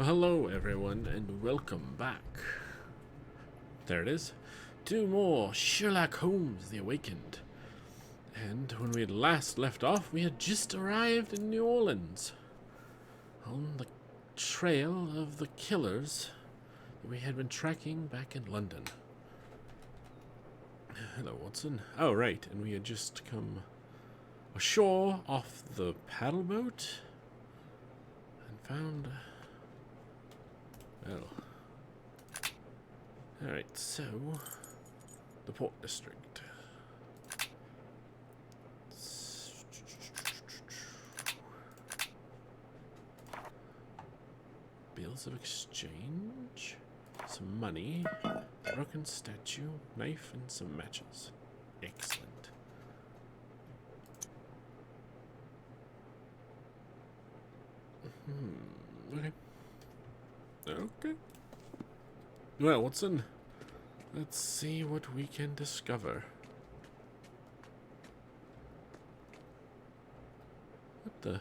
Hello everyone and welcome back. There it is. Two more Sherlock Holmes the Awakened. And when we had last left off, we had just arrived in New Orleans. On the trail of the killers that we had been tracking back in London. Hello Watson. Oh right, and we had just come ashore off the paddle boat and found... Well, alright, so the Port District. Bills of exchange, some money, broken statue, knife, and some matches. Excellent. Okay. Okay. Well, Watson, let's see what we can discover. What the?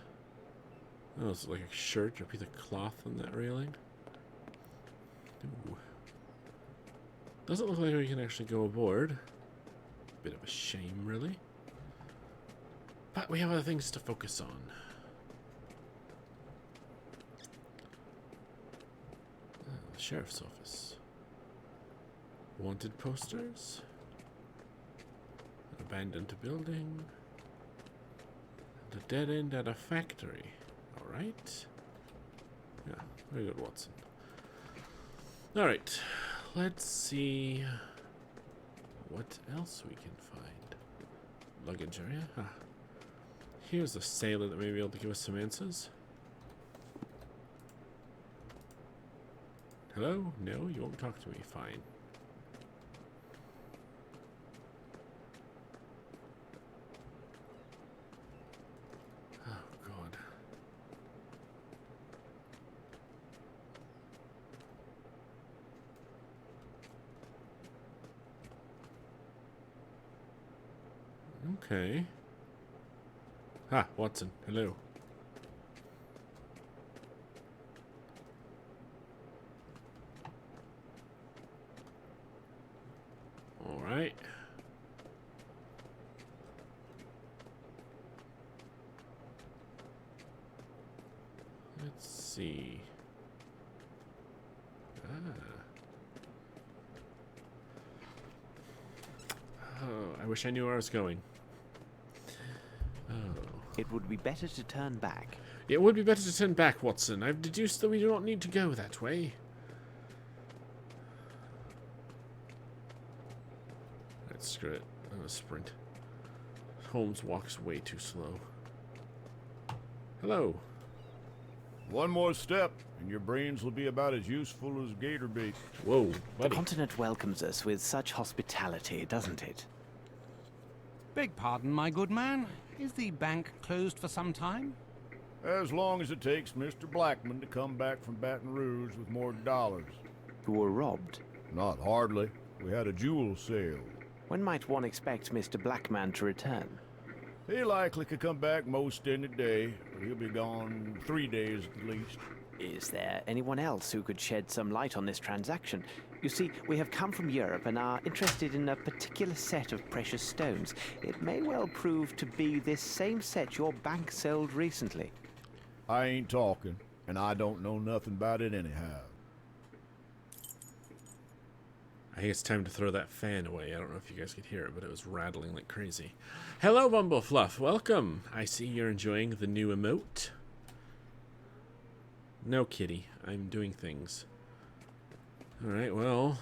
Oh, it's like a shirt or a piece of cloth on that railing. Ooh. Doesn't look like we can actually go aboard. Bit of a shame, really. But we have other things to focus on. Sheriff's office. Wanted posters. An abandoned building. And a dead end at a factory. Alright. Yeah, very good, Watson. Alright. Let's see what else we can find. Luggage area. Ah. Here's a sailor that may be able to give us some answers. Hello? No, you won't talk to me. Fine. Oh, God. Okay. Ah, Watson. Hello. Alright. Let's see. Oh, I wish I knew where I was going. Oh. It would be better to turn back. It would be better to turn back, Watson. I've deduced that we do not need to go that way. Let's screw it. I'm gonna sprint. Holmes walks way too slow. Hello. One more step, and your brains will be about as useful as gator bait. Whoa, The buddy. continent welcomes us with such hospitality, doesn't it? Beg pardon, my good man. Is the bank closed for some time? As long as it takes Mr. Blackman to come back from Baton Rouge with more dollars. Who were robbed. Not hardly. We had a jewel sale. When might one expect Mr. Blackman to return? He likely could come back most any day, but he'll be gone 3 days at the least. Is there anyone else who could shed some light on this transaction? You see, we have come from Europe and are interested in a particular set of precious stones. It may well prove to be this same set your bank sold recently. I ain't talking, and I don't know nothing about it anyhow. I think it's time to throw that fan away. I don't know if you guys could hear it, but it was rattling like crazy. Hello, Bumblefluff. Welcome. I see you're enjoying the new emote. No, kitty. I'm doing things. Alright, well.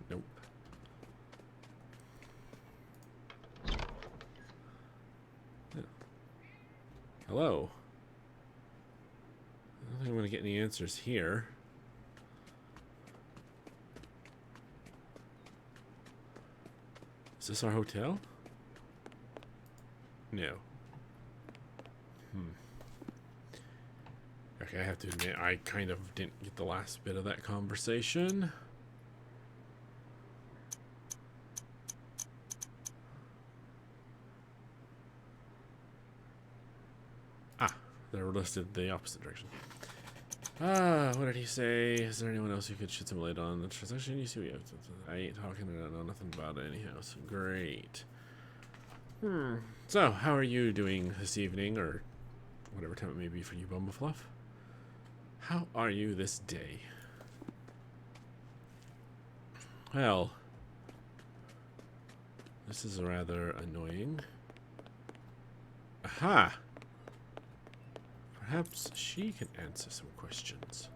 Nope. Hello. I don't think I'm going to get any answers here. Is this our hotel? No. Okay, I have to admit, I kind of didn't get the last bit of that conversation. Ah, they're listed the opposite direction. What did he say? Is there anyone else you could shed some light on the transaction? You see, I ain't talking, I don't know nothing about it anyhow, so great. So, how are you doing this evening, or whatever time it may be for you, Bumblefluff? How are you this day? Well, this is rather annoying. Aha! Perhaps she can answer some questions.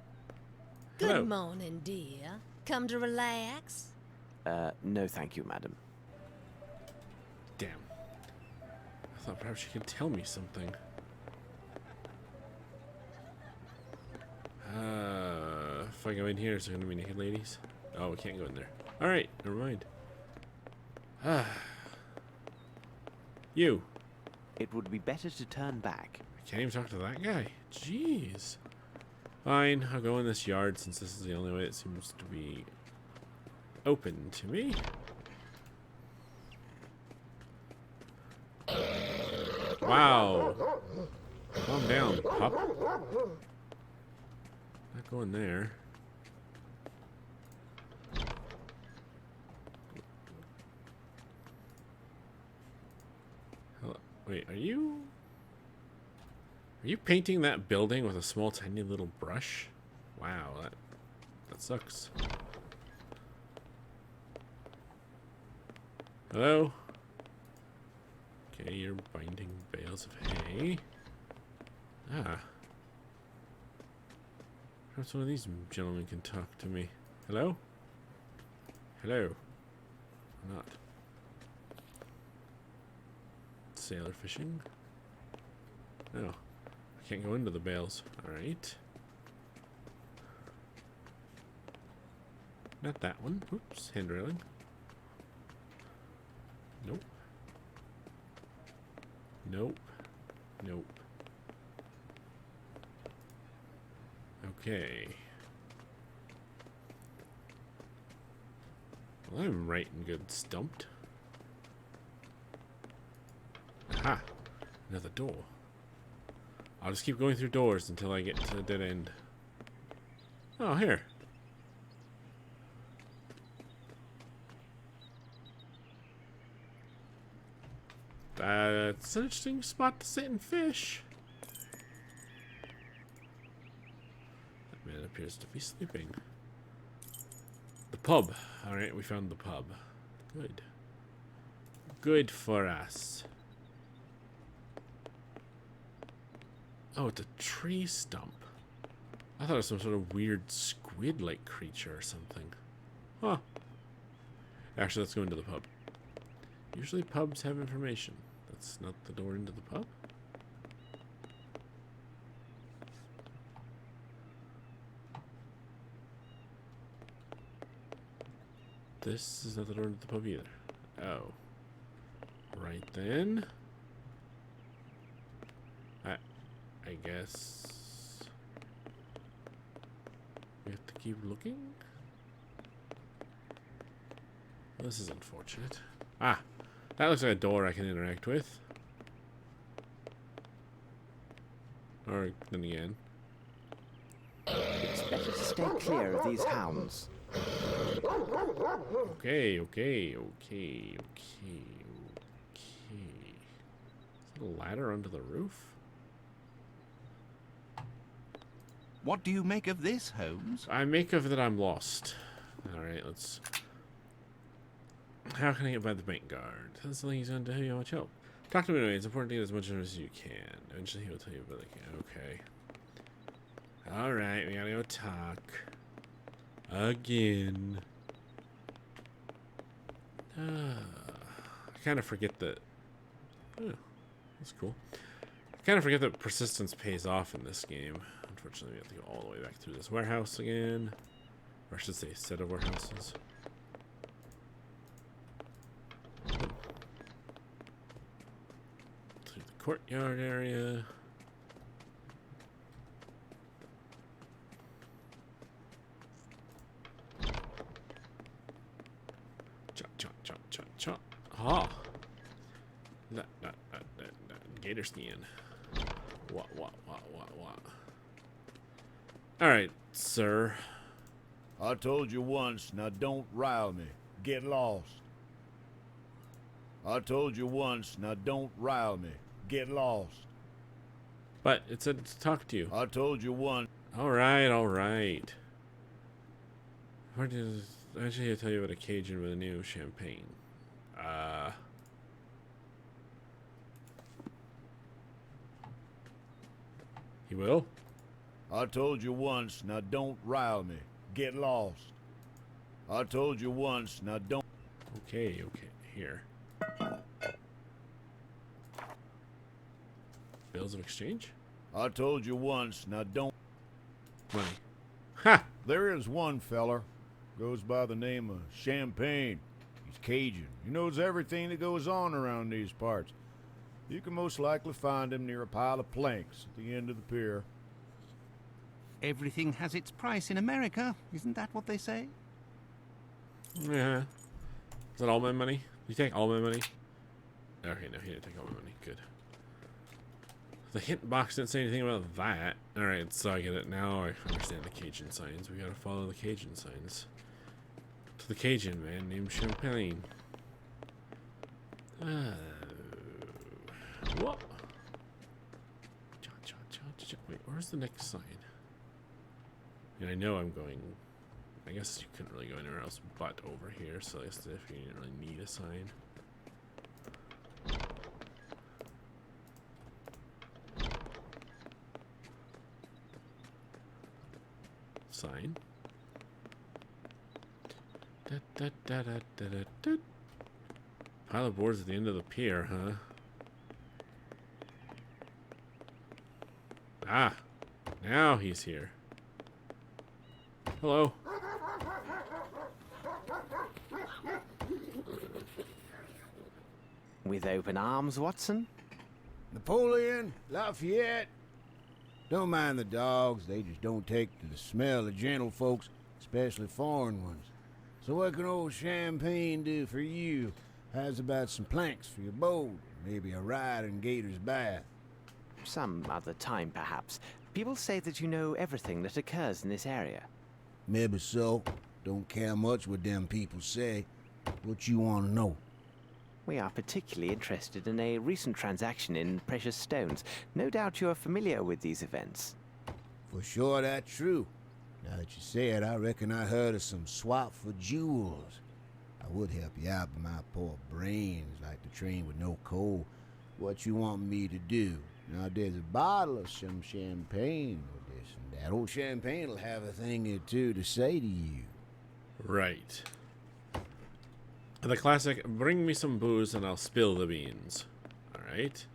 Good Hello. morning, dear. Come to relax? No thank you, madam. Damn. I thought perhaps she could tell me something. If I go in here, is there going to be naked ladies? Oh, we can't go in there. Alright, never mind. You. It would be better to turn back. I can't even talk to that guy. Jeez. Fine, I'll go in this yard since this is the only way it seems to be open to me. Wow. Calm down, pup. Not going there. Hello. Wait, are you painting that building with a small, tiny little brush? Wow, that sucks. Hello? Okay, you're binding bales of hay. Ah. Perhaps one of these gentlemen can talk to me. Hello? Hello? Or not? Sailor fishing? No. I can't go into the bales. Alright. Not that one. Oops. Hand railing. Nope. Nope. Nope. Okay. Well, I'm right and good stumped. Aha! Another door. I'll just keep going through doors until I get to the dead end. Oh, here. That's an interesting spot to sit and fish. That man appears to be sleeping. The pub. Alright, we found the pub. Good. Good for us. Oh, it's a tree stump. I thought it was some sort of weird squid-like creature or something. Huh. Actually, let's go into the pub. Usually pubs have information. That's not the door into the pub. This is not the door into the pub either. Oh. Right then. I guess we have to keep looking. Well, this is unfortunate. Ah, that looks like a door I can interact with. Or then again. It's better to stay clear of these hounds. Okay. Is that a ladder onto the roof? What do you make of this, Holmes? I make of that I'm lost. Alright, let's... How can I get by the bank guard? That's something he's going to tell you how much help. Talk to me anyway. It's important to get as much as you can. Eventually he will tell you about it. Okay. Alright, we gotta go talk. Again. I kind of forget that... Oh, that's cool. I kind of forget that persistence pays off in this game. Unfortunately, we have to go all the way back through this warehouse again. Or I should say, set of warehouses. Through the courtyard area. Chop, chop, chop, chop, chop. Ah! That. Gator skin. What? Alright, sir. I told you once, now don't rile me. Get lost. I told you once, now don't rile me. Get lost. But it said to talk to you. I told you once. Alright, alright. Actually, I'll tell you about a Cajun with a new champagne. He will? I told you once, now don't rile me. Get lost. I told you once, now don't. Okay, here. Bills of exchange? I told you once, now don't. Money. Ha! There is one feller. Goes by the name of Champagne. He's Cajun. He knows everything that goes on around these parts. You can most likely find him near a pile of planks at the end of the pier. Everything has its price in America. Isn't that what they say? Yeah. Is that all my money? You take all my money? Okay, no, he didn't take all my money. Good. The hint box didn't say anything about that. Alright, so I get it now. I understand the Cajun signs. We gotta follow the Cajun signs. To the Cajun man named Champagne. What? Wait, where's the next sign? And I know I'm going. I guess you couldn't really go anywhere else but over here, so I guess if you didn't really need a sign. Sign. Pile of boards at the end of the pier, huh? Ah, now he's here. Hello. With open arms, Watson? Napoleon, Lafayette. Don't mind the dogs, they just don't take to the smell of gentle folks, especially foreign ones. So what can old Champagne do for you? How's about some planks for your boat? Maybe a ride in Gator's Bath? Some other time, perhaps. People say that you know everything that occurs in this area. Maybe so. Don't care much what them people say. What you want to know? We are particularly interested in a recent transaction in precious stones. No doubt you are familiar with these events. For sure that's true. Now that you say it, I reckon I heard of some swap for jewels. I would help you out, but my poor brain's like the train with no coal. What you want me to do? Now there's a bottle of some champagne with this and that. Old Champagne will have a thing or two to say to you. Right. The classic, bring me some booze and I'll spill the beans. Alright.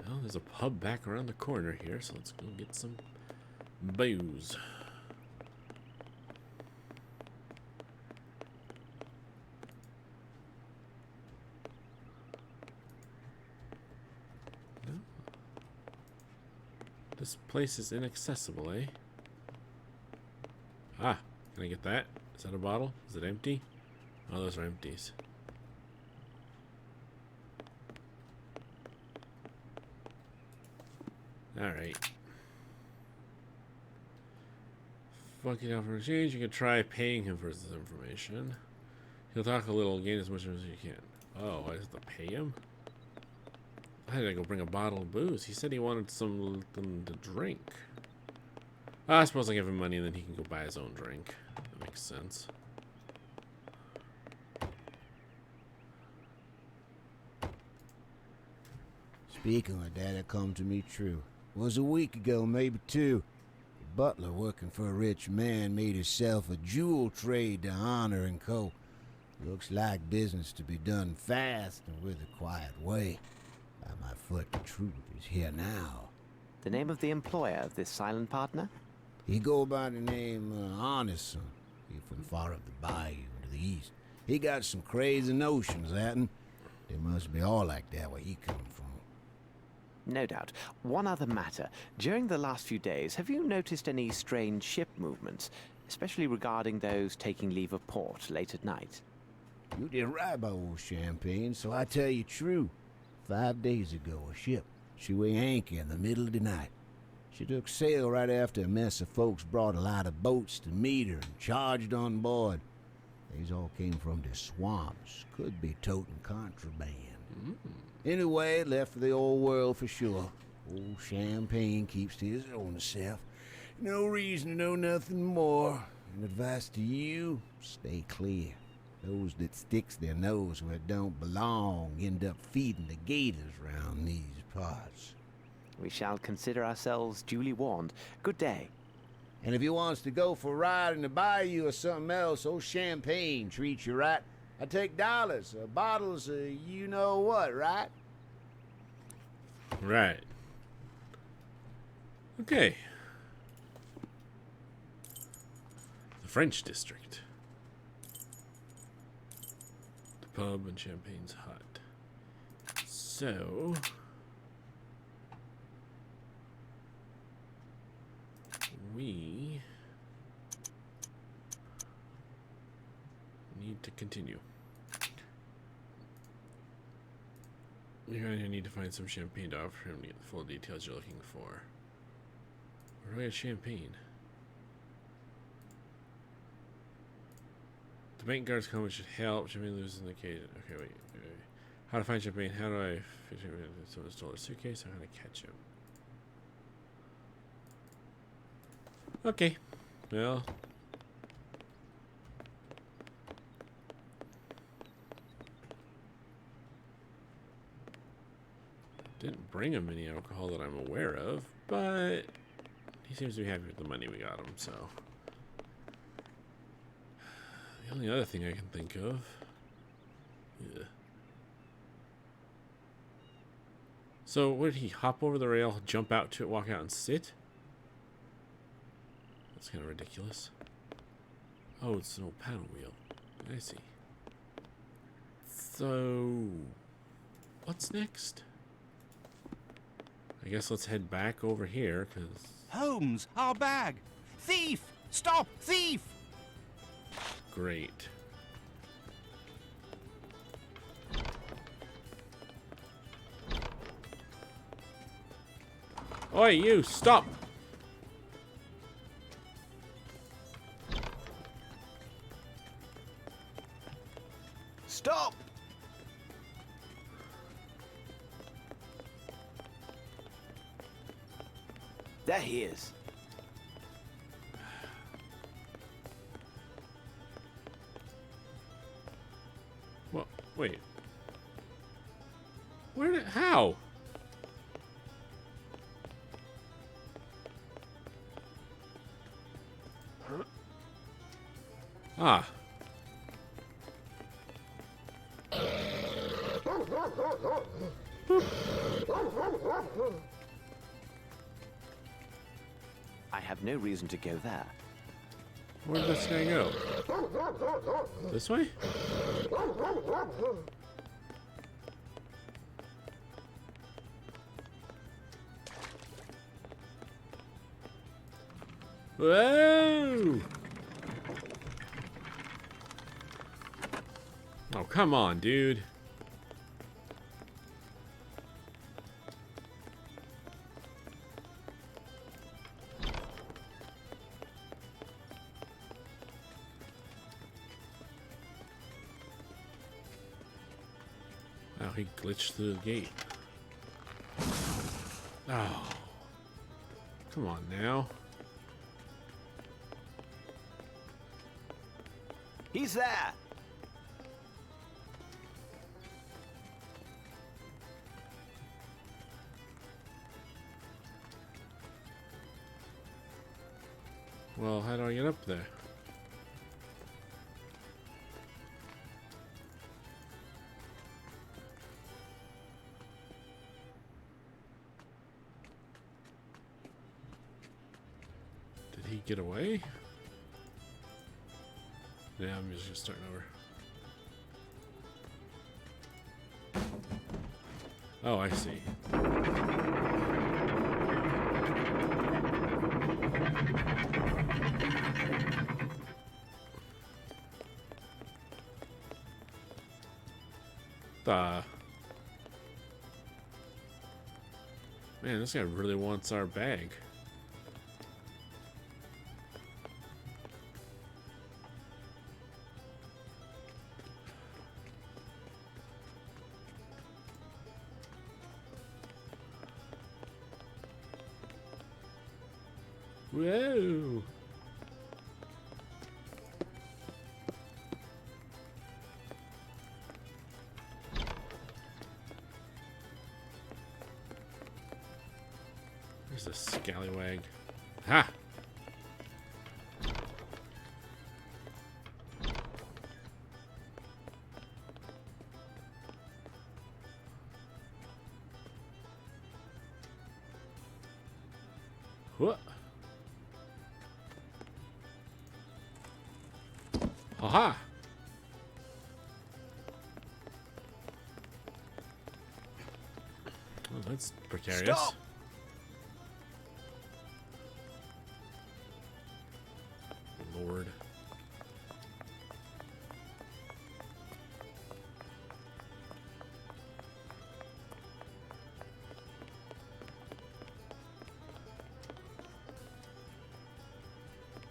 Well, there's a pub back around the corner here, so let's go get some booze. This place is inaccessible, eh? Ah, can I get that? Is that a bottle? Is it empty? Oh, those are empties. Alright. Fucking out for exchange. You can try paying him for this information. He'll talk a little, gain as much as you can. Oh, I have to pay him? I had to go bring a bottle of booze. He said he wanted something to drink. I suppose I give him money and then he can go buy his own drink. That makes sense. Speaking of that, it come to me true. Was a week ago, maybe two. A butler working for a rich man made himself a jewel trade to honor and co. Looks like business to be done fast and with a quiet way. By my foot, the truth is here now. The name of the employer of this silent partner? He go by the name Honest. He from far up the bayou to the east. He got some crazy notions, that'n. They must be all like that where he come from. No doubt. One other matter. During the last few days, have you noticed any strange ship movements, especially regarding those taking leave of port late at night? You did right by old Champagne, so I tell you true. 5 days ago, a ship, she weigh anchor in the middle of the night. She took sail right after a mess of folks brought a lot of boats to meet her and charged on board. These all came from the swamps. Could be toting contraband. Anyway, left for the old world for sure. Old Champagne keeps to his own self. No reason to know nothing more. And advice to you, stay clear. Those that sticks their nose where it don't belong end up feeding the gators round these parts. We shall consider ourselves duly warned. Good day. And if you wants to go for a ride in the bayou or something else, old Champagne treats you right. I take dollars, bottles of you know what, right? Right. Okay. The French district. The pub and Champagne's hut. So... we need to continue. You're going to need to find some champagne to offer him to get the full details you're looking for. Where do I get champagne? The bank guard's comment should help. Champagne loses in the cage. Okay, wait. How to find champagne? How do I fit him in? Someone stole a suitcase. I'm going to catch him. Okay, well, didn't bring him any alcohol that I'm aware of, but he seems to be happy with the money we got him, so. The only other thing I can think of, yeah. So, what did he hop over the rail, jump out to it, walk out and sit? That's kind of ridiculous. Oh, it's an old paddle wheel. I see. So, what's next? I guess let's head back over here, because... Holmes, our bag! Thief! Stop! Thief! Great. Oi, you! Stop! Stop! There he is. Well, wait. Where did... how? Ah. I have no reason to go there. Where did this guy go? This way? Whoa! Oh, come on, dude. Wow, he glitched through the gate. Oh. Come on now. He's there! Well, how do I get up there? Did he get away? Yeah, I'm just starting over. Oh, I see. Man, this guy really wants our bag. Whoa. There's a scallywag. Ha! What? Aha! Oh, that's precarious. Stop! Lord.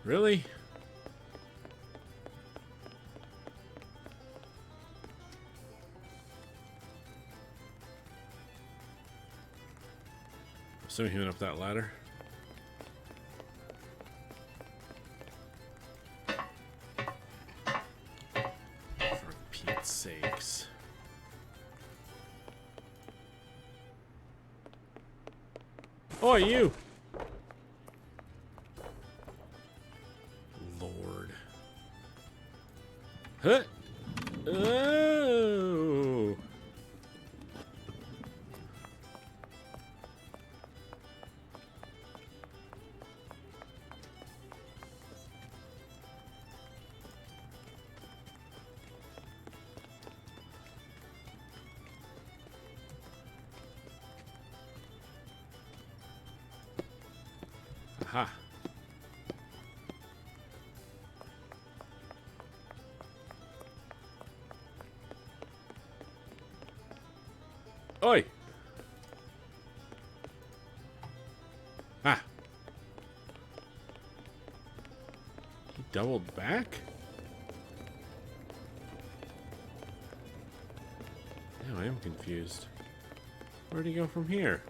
Really? Assuming he went up that ladder. For Pete's sakes. Oh, you! Lord. Huh? Oh! Aha. Oi! Ah. He doubled back? Now I am confused. Where'd he go from here?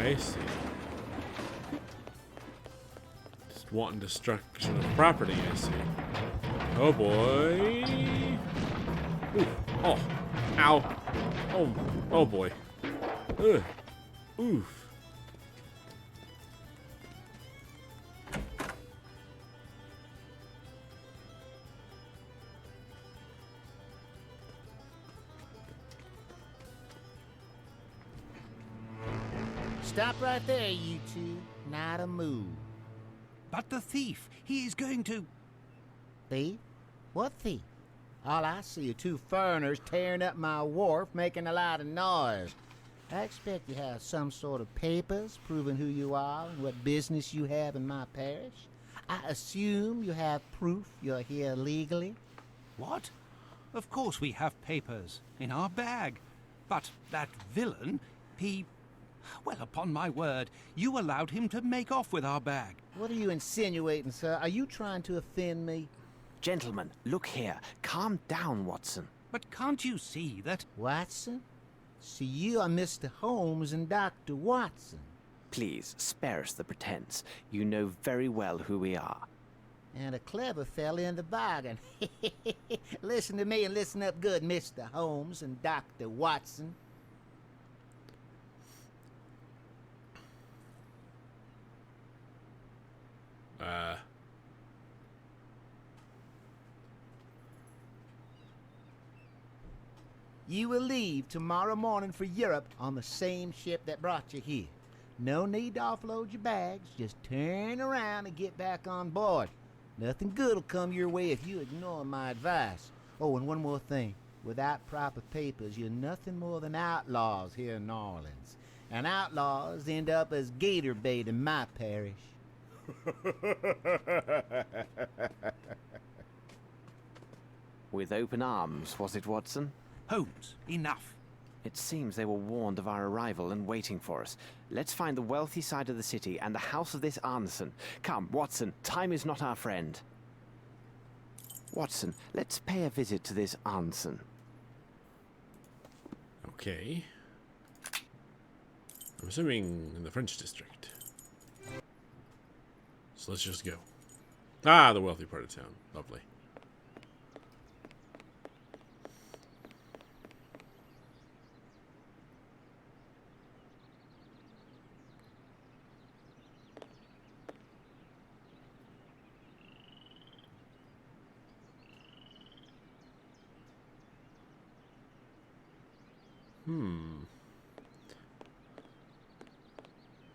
I see. Just wanting destruction of property, I see. Oh boy. Ooh. Oh. Ow. Oh. Oh boy. Ugh. Oof. Stop right there, you two. Not a move. But the thief, he is going to... Thief? What thief? All I see are two foreigners tearing up my wharf, making a lot of noise. I expect you have some sort of papers proving who you are and what business you have in my parish. I assume you have proof you're here legally. What? Of course we have papers in our bag. But that villain, he... Well, upon my word, you allowed him to make off with our bag. What are you insinuating, sir? Are you trying to offend me? Gentlemen, look here. Calm down, Watson. But can't you see that... Watson? So you are Mr. Holmes and Dr. Watson. Please, spare us the pretense. You know very well who we are. And a clever fella in the bargain. Listen to me and listen up good, Mr. Holmes and Dr. Watson. You will leave tomorrow morning for Europe on the same ship that brought you here. No need to offload your bags. Just turn around and get back on board. Nothing good will come your way if you ignore my advice. Oh, and one more thing. Without proper papers, you're nothing more than outlaws here in New Orleans. And outlaws end up as gator bait in my parish. With open arms, was it, Watson? Holmes, enough. It seems they were warned of our arrival and waiting for us. Let's find the wealthy side of the city and the house of this Arneson. Come, Watson, time is not our friend. Watson, let's pay a visit to this Arneson. Okay. I'm assuming in the French district. So let's just go. Ah, the wealthy part of town. Lovely.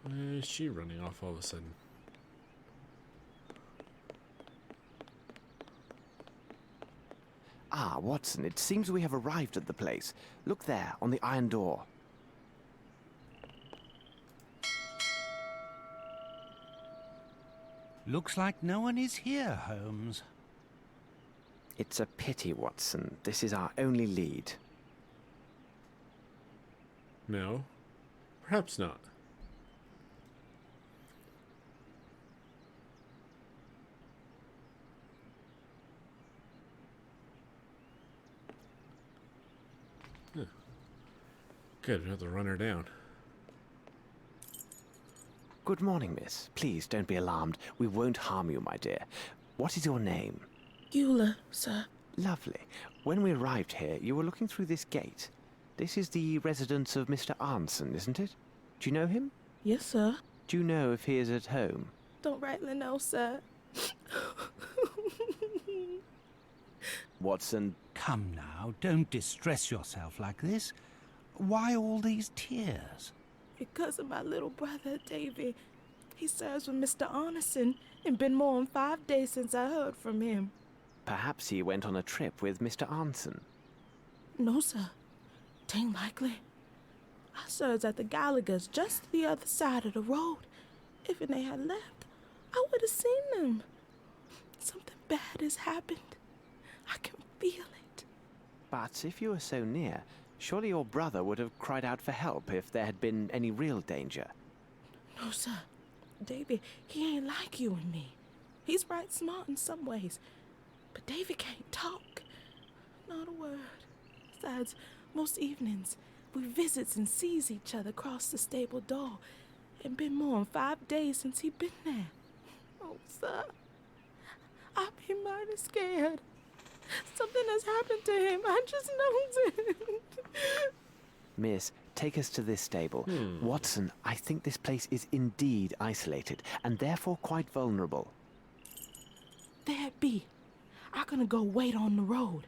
Where is she running off all of a sudden? Ah, Watson, it seems we have arrived at the place. Look there, on the iron door. Looks like no one is here, Holmes. It's a pity, Watson. This is our only lead. No. Perhaps not. Huh. Good, we have to run her down. Good morning, miss. Please don't be alarmed. We won't harm you, my dear. What is your name? Eula, sir. Lovely. When we arrived here, you were looking through this gate. This is the residence of Mr. Arneson, isn't it? Do you know him? Yes, sir. Do you know if he is at home? Don't rightly know, sir. Watson, Come now, don't distress yourself like this. Why all these tears? Because of my little brother, Davy. He serves with Mr. Arneson, and been more than 5 days since I heard from him. perhaps he went on a trip with Mr. Arneson. No, sir. Tain't likely. I serves at the Gallagher's just the other side of the road. If they had left, I would have seen them. Something bad has happened. I can feel it. But if you were so near, surely your brother would have cried out for help if there had been any real danger. No, sir. Davy, he ain't like you and me. He's right smart in some ways. But Davy can't talk. Not a word. Besides, most evenings, we visits and sees each other across the stable door. And been more than 5 days since he been there. Oh, sir. I be mighty scared. Something has happened to him. I just knows it. Miss, take us to this stable. Watson, I think this place is indeed isolated, and therefore quite vulnerable. There it be. I gonna go wait on the road.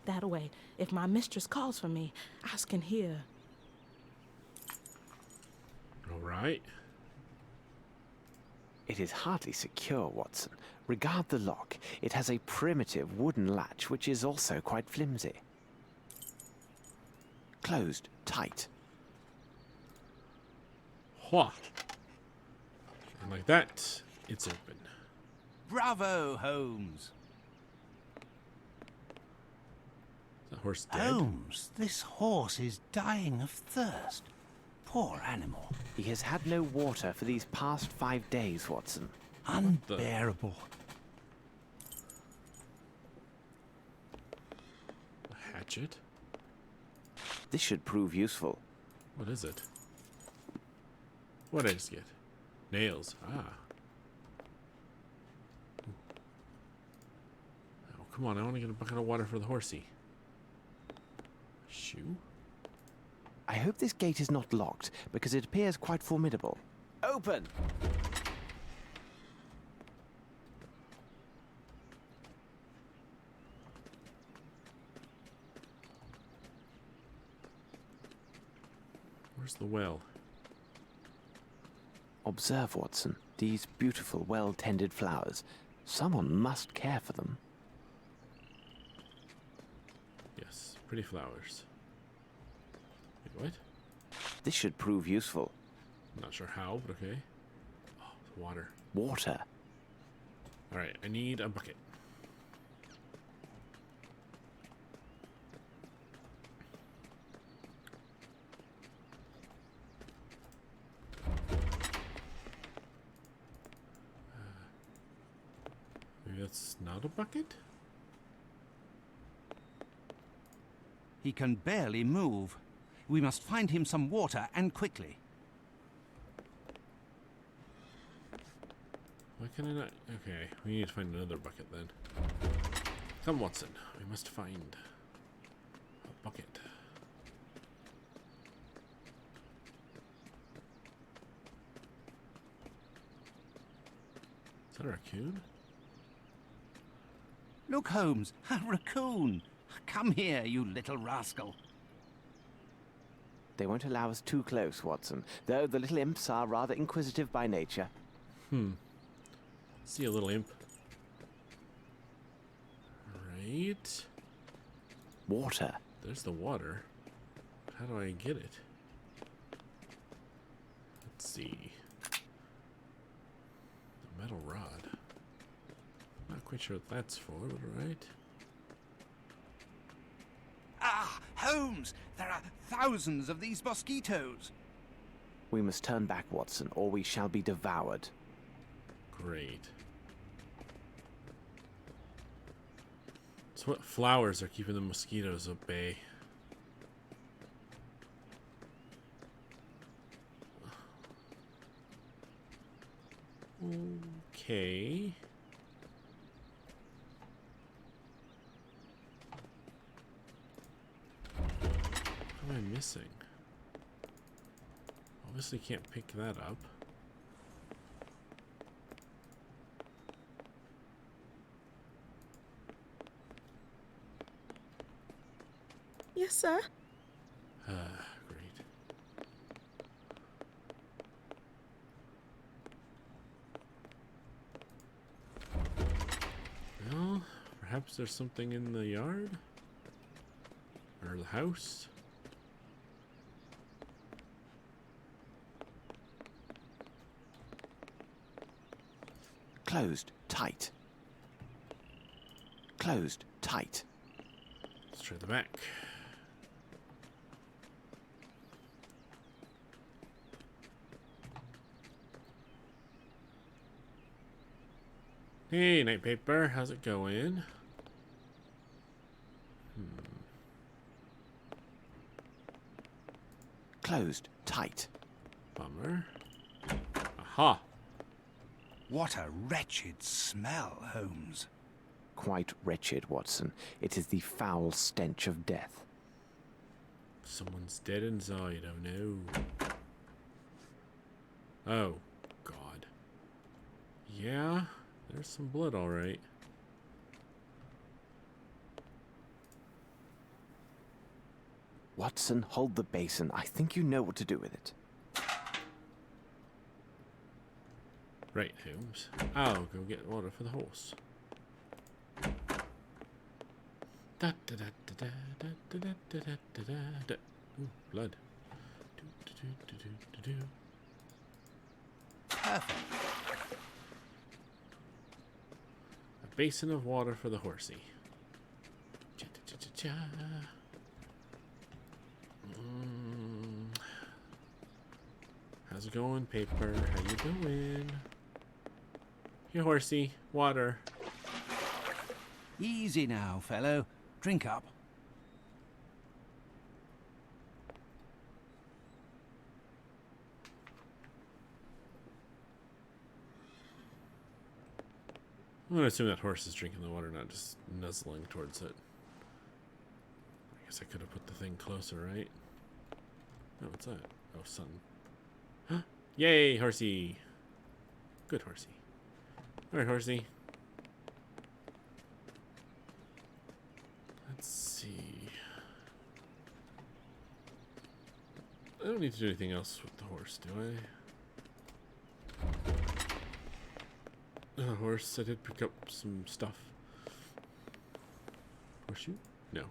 That way, if my mistress calls for me, I can hear. All right. It is hardly secure, Watson. Regard the lock. It has a primitive wooden latch, which is also quite flimsy. Closed tight. Hua. And like that, it's open. Bravo, Holmes. Is the horse dead? Holmes, this horse is dying of thirst. Poor animal. He has had no water for these past 5 days, Watson. Unbearable. A hatchet? This should prove useful. What is it? What did I just get? Nails. Ah. Oh, come on. I want to get a bucket of water for the horsey. Shoe? I hope this gate is not locked, because it appears quite formidable. Open! Where's the well? Observe, Watson, these beautiful, well-tended flowers. Someone must care for them. Yes, pretty flowers. Wait, what? This should prove useful. Not sure how, but okay. Oh, it's water. Water. Alright, I need a bucket. Maybe that's not a bucket? He can barely move. We must find him some water, and quickly. Why can I not? Okay, we need to find another bucket then. Come, Watson. We must find a bucket. Is that a raccoon? Look, Holmes, a raccoon. Come here, you little rascal. They won't allow us too close, Watson, though the little imps are rather inquisitive by nature. See a little imp. Right. Water. There's the water. How do I get it? Let's see. The metal rod. Not quite sure what that's for, but right. Ah, Holmes, there are thousands of these mosquitoes. We must turn back, Watson, or we shall be devoured. Great. So what flowers are keeping the mosquitoes at bay? Okay. What am I missing? Obviously can't pick that up. Yes, sir. Great. Well, perhaps there's something in the yard? Or the house? Closed tight. Closed tight. Let's try the back. Hey, Night Paper, how's it going? Closed tight. Bummer. Aha! What a wretched smell, Holmes. Quite wretched, Watson. It is the foul stench of death. Someone's dead inside, oh no. Oh, God. Yeah, there's some blood, alright. Watson, hold the basin. I think you know what to do with it. Right, Holmes. I'll go get water for the horse. Da da da da da da da da da da da da. Ooh, blood. Do do do do do do. Perfect. A basin of water for the horsey. Cha cha cha cha cha. How's it going, Paper? How you doing? Here, horsey. Water. Easy now, fellow. Drink up. I'm gonna assume that horse is drinking the water, not just nuzzling towards it. I guess I could have put the thing closer, right? Oh, what's that? Oh, sun. Huh? Yay, horsey! Good horsey. Alright, horsey. Let's see. I don't need to do anything else with the horse, do I? Horse, I did pick up some stuff. Horseshoe? No.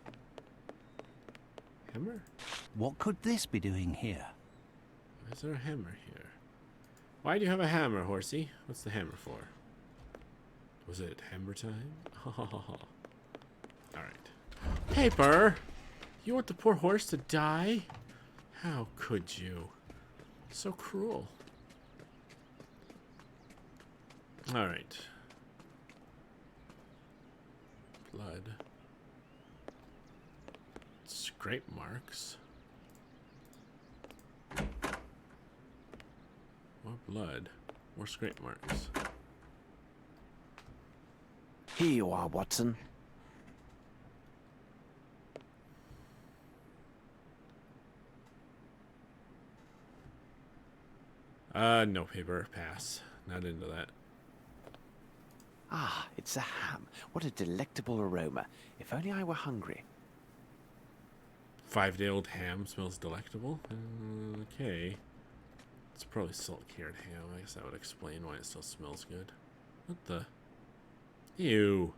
Hammer? What could this be doing here? Why is there a hammer here? Why do you have a hammer, horsey? What's the hammer for? Was it hammer time? Alright. Paper! You want the poor horse to die? How could you? So cruel. Alright. blood. Scrape marks. More blood. More scrape marks. Here you are, Watson. No paper. Pass. Not into that. Ah, it's a ham. What a delectable aroma. If only I were hungry. 5-day-old ham smells delectable? Okay. It's probably salt-cured ham. I guess that would explain why it still smells good. What the? Ew.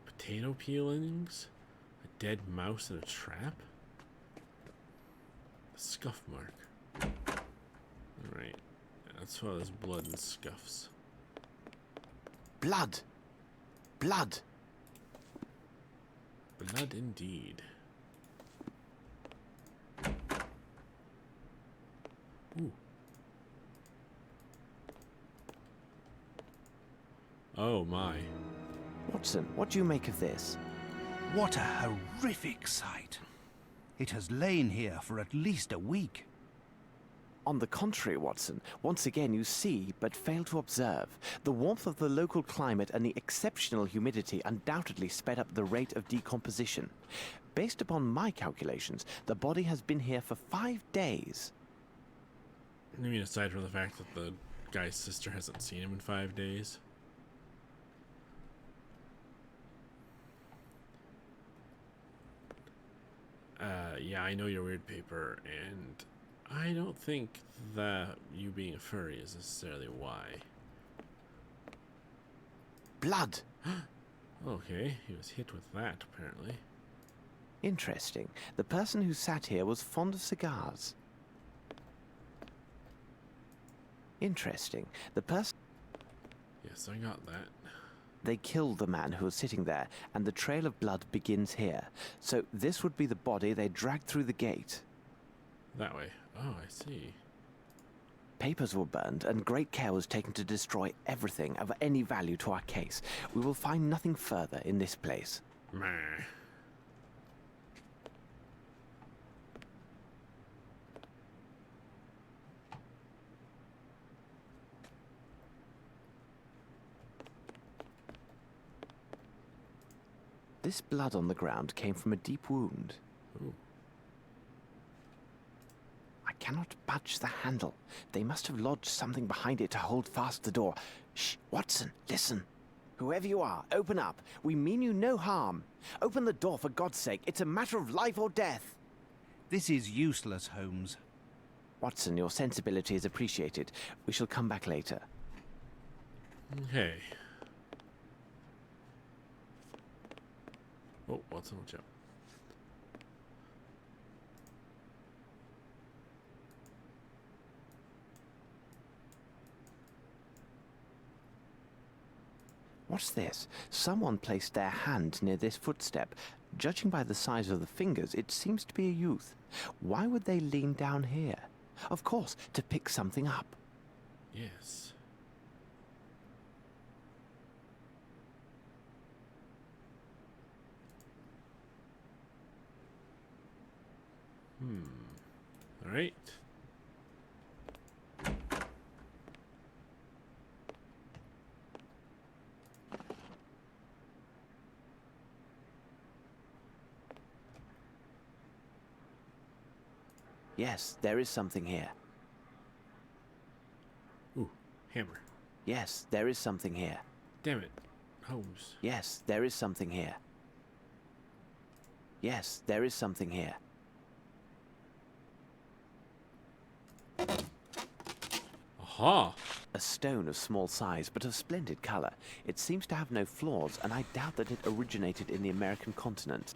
Potato peelings? A dead mouse in a trap? A scuff mark. Alright. That's why there's blood and scuffs. Blood! Blood! Blood indeed. Ooh. Oh my. Watson, what do you make of this? What a horrific sight. It has lain here for at least a week. On the contrary, Watson, once again you see, but fail to observe. The warmth of the local climate and the exceptional humidity undoubtedly sped up the rate of decomposition. Based upon my calculations, the body has been here for 5 days. I mean, aside from the fact that the guy's sister hasn't seen him in 5 days. Yeah, I know you're weird, paper, and I don't think that you being a furry is necessarily why. Blood! Okay, he was hit with that, apparently. Interesting. The person who sat here was fond of cigars. Interesting. The person... Yes, I got that. They killed the man who was sitting there, and the trail of blood begins here. So this would be the body they dragged through the gate. That way. Oh, I see. Papers were burned, and great care was taken to destroy everything of any value to our case. We will find nothing further in this place. Meh. This blood on the ground came from a deep wound. Ooh. I cannot budge the handle. They must have lodged something behind it to hold fast the door. Shh, Watson, listen. Whoever you are, open up. We mean you no harm. Open the door, for God's sake. It's a matter of life or death. This is useless, Holmes. Watson, your sensibility is appreciated. We shall come back later. Okay. Oh, Watson, watch out. What's this? Someone placed their hand near this footstep. Judging by the size of the fingers, it seems to be a youth. Why would they lean down here? Of course, to pick something up. Yes. All right. Yes, there is something here. Ooh, hammer. Yes, there is something here. Damn it. Holmes. Yes, there is something here. Yes, there is something here. Aha! A stone of small size, but of splendid color. It seems to have no flaws, and I doubt that it originated in the American continent.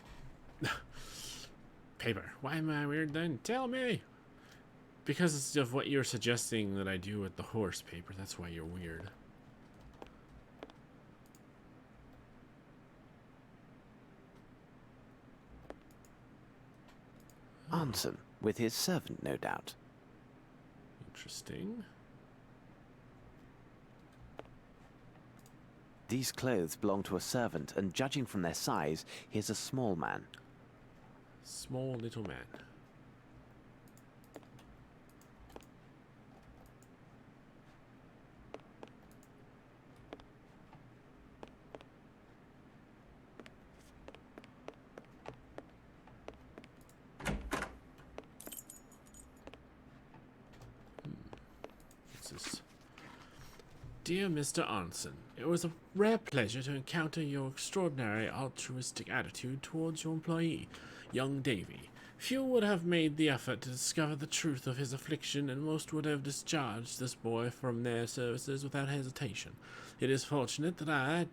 Paper. Why am I weird then? Tell me! Because of what you're suggesting that I do with the horse, paper. That's why you're weird. Anson, with his servant, no doubt. Interesting. These clothes belong to a servant, and judging from their size, he is a small man. Small little man. What's this? Dear Mr. Arnson, it was a rare pleasure to encounter your extraordinary altruistic attitude towards your employee, young Davy. Few would have made the effort to discover the truth of his affliction, and most would have discharged this boy from their services without hesitation. It is fortunate that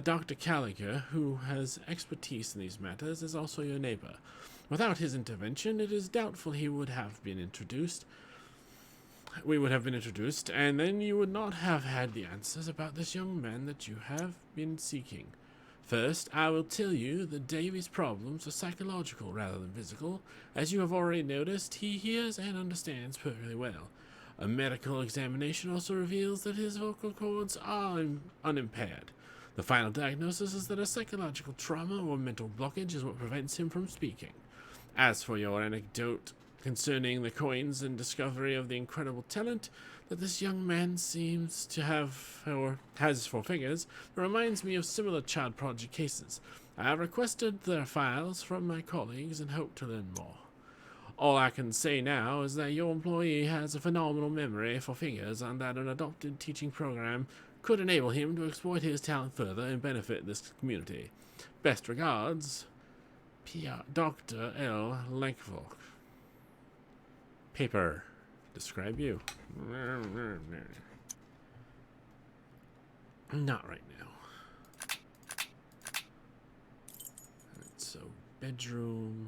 Dr. Gallagher, who has expertise in these matters, is also your neighbor. Without his intervention, it is doubtful we would have been introduced, and then you would not have had the answers about this young man that you have been seeking. First, I will tell you that Davy's problems are psychological rather than physical. As you have already noticed, he hears and understands perfectly well. A medical examination also reveals that his vocal cords are unimpaired. The final diagnosis is that a psychological trauma or mental blockage is what prevents him from speaking. As for your anecdote concerning the coins and discovery of the incredible talent that this young man seems to have or has for figures, it reminds me of similar child prodigy cases. I have requested their files from my colleagues and hope to learn more. All I can say now is that your employee has a phenomenal memory for figures, and that an adopted teaching program could enable him to exploit his talent further and benefit this community. Best regards, Dr. L. Lankfolk. Paper. Describe you. Not right now. Alright, so bedroom,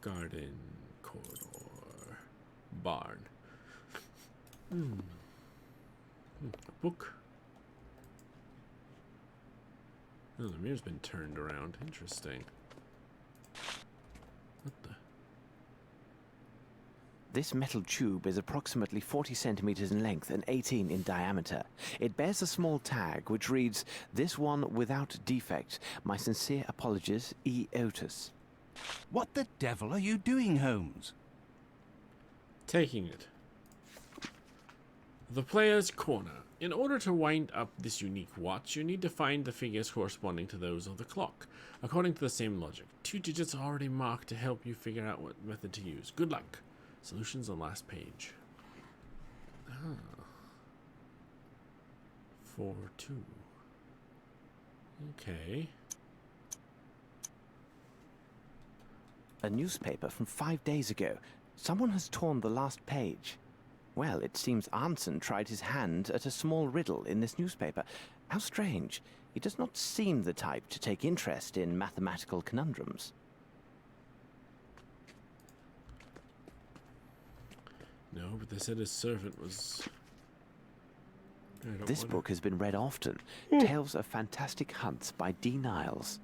garden, corridor, barn. A book. Oh, the mirror's been turned around. Interesting. What the? This metal tube is approximately 40 centimeters in length and 18 in diameter. It bears a small tag which reads, "This one without defect. My sincere apologies, E. Otis." What the devil are you doing, Holmes? Taking it. The player's corner. In order to wind up this unique watch, you need to find the figures corresponding to those of the clock. According to the same logic, 2 digits are already marked to help you figure out what method to use. Good luck. Solutions on last page. 4-2. Okay. A newspaper from 5 days ago. Someone has torn the last page. Well, it seems Arnson tried his hand at a small riddle in this newspaper. How strange. He does not seem the type to take interest in mathematical conundrums. No, but they said his servant was... This book has been read often. Tales of Fantastic Hunts by D. Niles.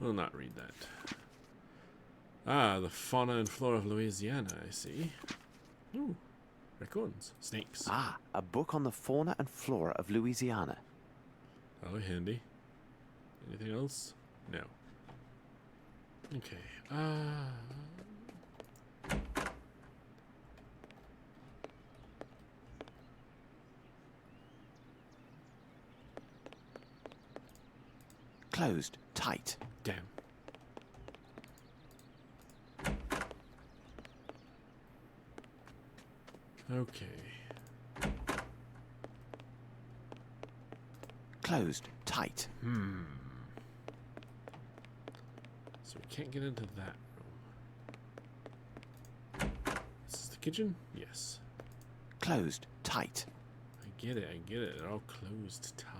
We'll not read that. Ah, the fauna and flora of Louisiana, I see. Ooh, raccoons, snakes. Ah, a book on the fauna and flora of Louisiana. Oh, handy. Anything else? No. Okay, Closed, tight. damn. Okay. Closed, tight. So we can't get into that room. This is the kitchen? Yes. Closed, tight. I get it, I get it. They're all closed tight.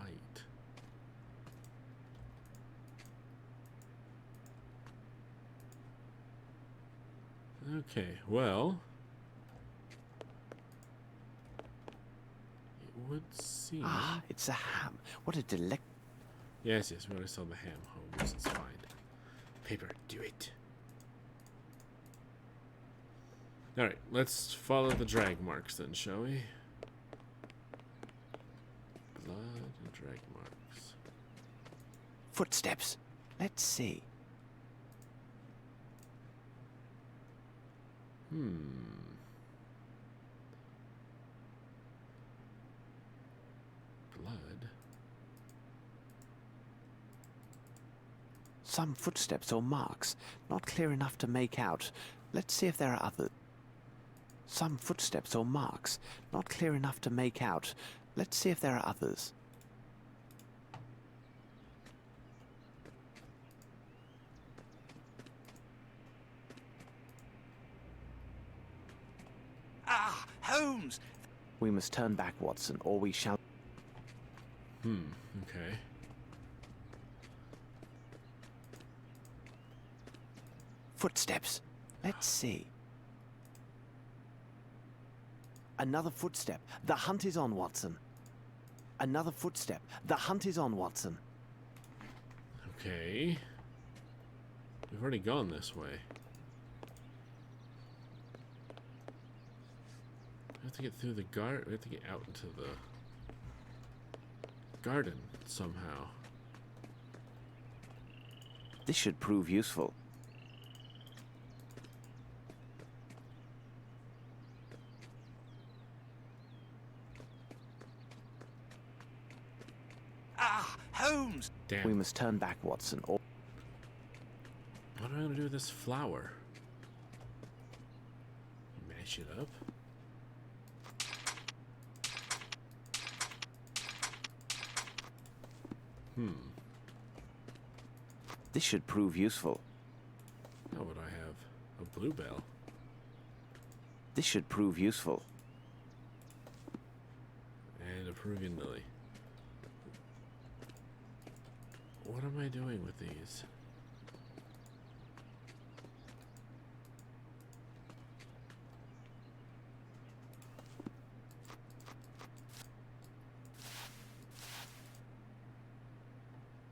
Okay, well... it would seem... Ah, it's a ham. What a delect... Yes, yes, we already saw the ham, Holmes. It's fine. Paper, do it. Alright, let's follow the drag marks then, shall we? Blood Drag marks. Footsteps. Let's see. Blood. Some footsteps or marks. Not clear enough to make out. Let's see if there are others. Some footsteps or marks. Not clear enough to make out. Let's see if there are others. Ah, Holmes! We must turn back, Watson, or we shall... Okay. Footsteps. Let's see. Another footstep. The hunt is on, Watson. Another footstep. The hunt is on, Watson. Okay. We've already gone this way. We have to get through the garden. We have to get out into the garden somehow. This should prove useful. Ah, Holmes! Damn. We must turn back, Watson, or... What am I gonna do with this flower? Mash it up. This should prove useful. How would I have a bluebell? This should prove useful. And a Peruvian lily. What am I doing with these?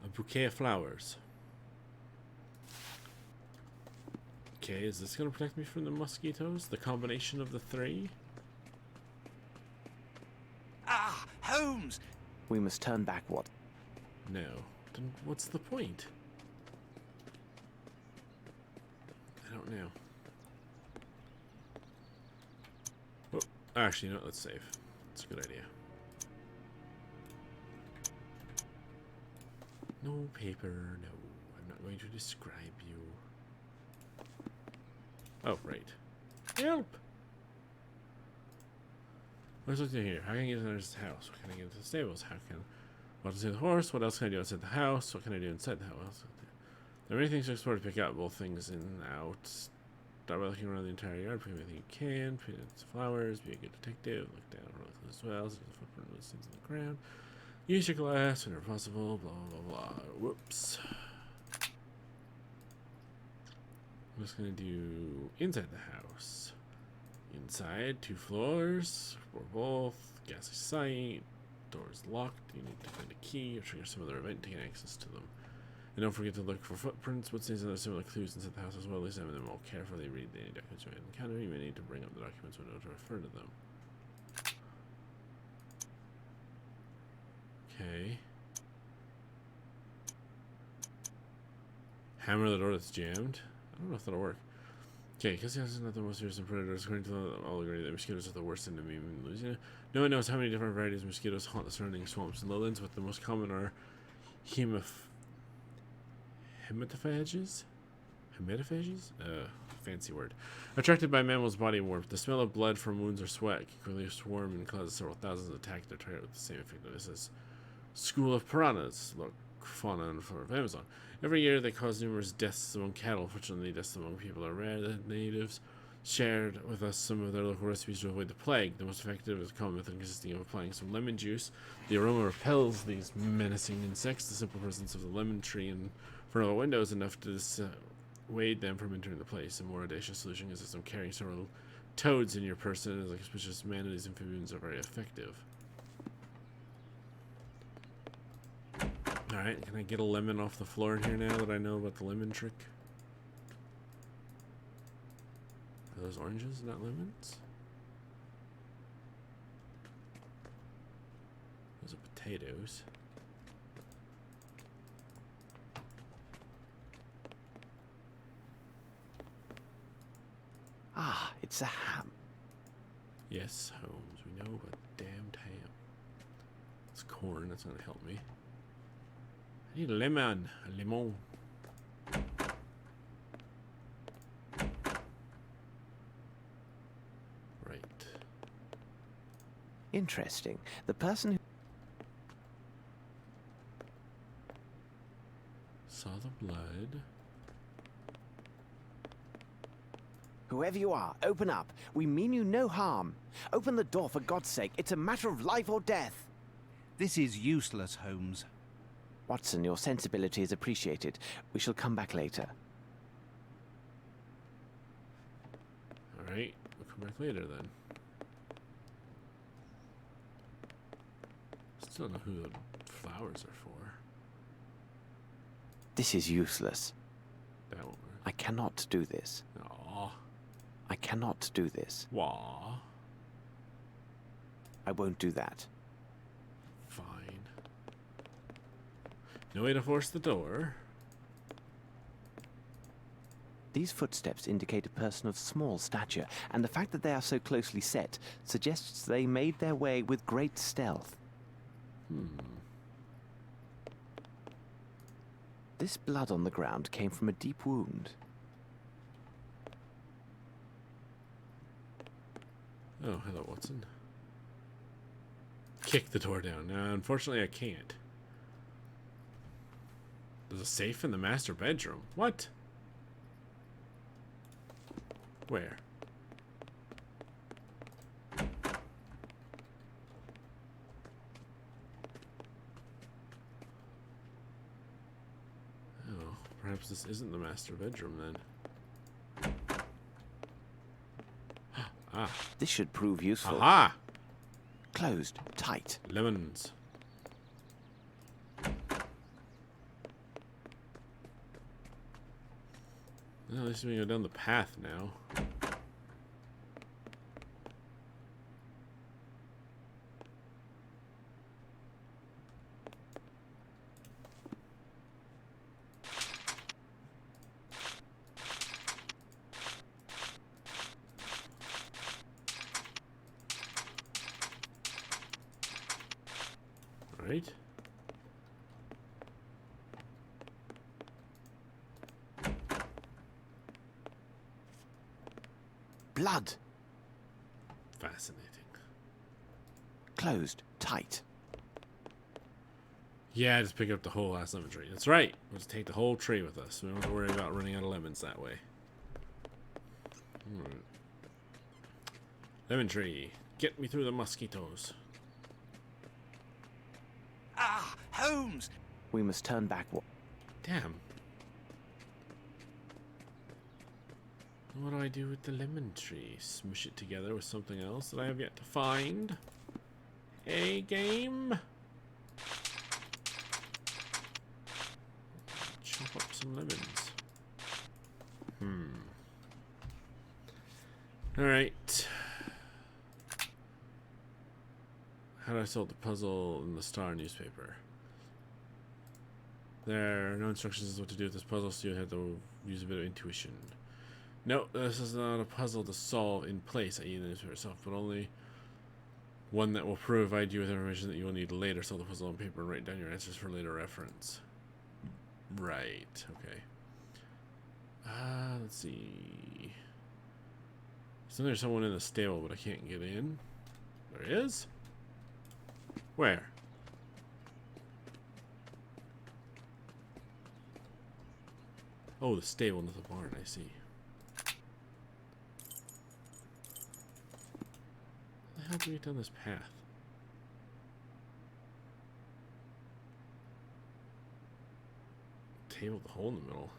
A bouquet of flowers. Okay, is this gonna protect me from the mosquitoes? The combination of the three? Ah, Holmes! We must turn back, Watson. No. Then what's the point? I don't know. Oh, actually, no, let's save. It's a good idea. No paper, no. I'm not going to describe you. Oh, right. Help! What's looking here? How can I get into this house? What can I get into the stables? How can... What to see the horse? What else can I do outside the house? What can I do inside the house? There are many things to explore to pick out, both things in and out. Start by looking around the entire yard, pick everything you can, pick flowers, be a good detective, look down really close as well, see the footprint of those things on the ground. Use your glass whenever possible, blah blah blah. Whoops. I'm just gonna do inside the house. Inside, 2 floors, or both, gas sight, doors locked, you need to find a key or trigger some other event to gain access to them. And don't forget to look for footprints, footstains, and other similar clues inside the house as well. Examine them all carefully, read any documents you might encounter. You may need to bring up the documents window to refer to them. Okay. Hammer the door that's jammed. I don't know if that'll work. Okay, because this is not the most fearsome predators. According to all agree that mosquitoes are the worst enemy in Louisiana. No one knows how many different varieties of mosquitoes haunt the surrounding swamps and lowlands, but the most common are hematophages? Hematophages? Fancy word. Attracted by mammal's body warmth, the smell of blood from wounds or sweat can quickly swarm and cause several thousands to attack their target with the same effectiveness as school of piranhas. Look, fauna and flora of Amazon. Every year they cause numerous deaths among cattle. Fortunately, deaths among people are rare. The natives shared with us some of their local recipes to avoid the plague. The most effective is a common method consisting of applying some lemon juice. The aroma repels these menacing insects. The simple presence of the lemon tree in front of a window is enough to dissuade them from entering the place. A more audacious solution consists of carrying several toads in your person. As like suspicious manatees, amphibians are very effective. Alright, can I get a lemon off the floor in here now that I know about the lemon trick? Are those oranges, not lemons? Those are potatoes. Ah, it's a ham. Yes, Holmes, we know about damned ham. It's corn, that's gonna help me. I need a lemon. A lemon. Right. Interesting. The person who... Saw the blood. Whoever you are, open up. We mean you no harm. Open the door for God's sake. It's a matter of life or death. This is useless, Holmes. Watson, your sensibility is appreciated. We shall come back later. Alright, we'll come back later then. Still don't know who the flowers are for. This is useless. That won't work. I cannot do this. Aw. I cannot do this. Wah. I won't do that. Fine. No way to force the door. These footsteps indicate a person of small stature, and the fact that they are so closely set suggests they made their way with great stealth. This blood on the ground came from a deep wound. Oh, hello, Watson. Kick the door down. Now, unfortunately, I can't. There's a safe in the master bedroom. What? Where? Oh, perhaps this isn't the master bedroom then. Ah. This should prove useful. Aha! Closed, tight. Lemons. Well, at least we go down the path now. Right. Blood. Fascinating. Closed, tight. Yeah, just pick up the whole last lemon tree. That's right. We'll just take the whole tree with us. We don't have to worry about running out of lemons that way. Alright. Lemon tree. Get me through the mosquitoes. Ah, Holmes! We must turn back. Damn. What do I do with the lemon tree? Smush it together with something else that I have yet to find? A game? Chop up some lemons. Alright. How do I solve the puzzle in the Star newspaper? There are no instructions as what to do with this puzzle, so you have to use a bit of intuition. No, this is not a puzzle to solve in place, i.e. the newspaper itself, but only one that will provide you with information that you will need later. Solve the puzzle on paper and write down your answers for later reference. Right, okay. Let's see. So there's someone in the stable, but I can't get in. There is? Where? Oh, the stable, not the barn, I see. How do we get down this path? Table with a hole in the middle.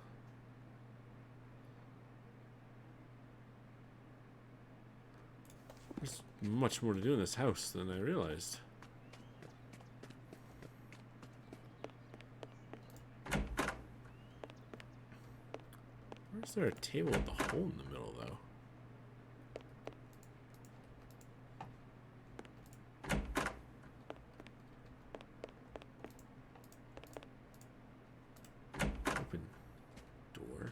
There's much more to do in this house than I realized. Where's there a table with a hole in the middle, though? Open door.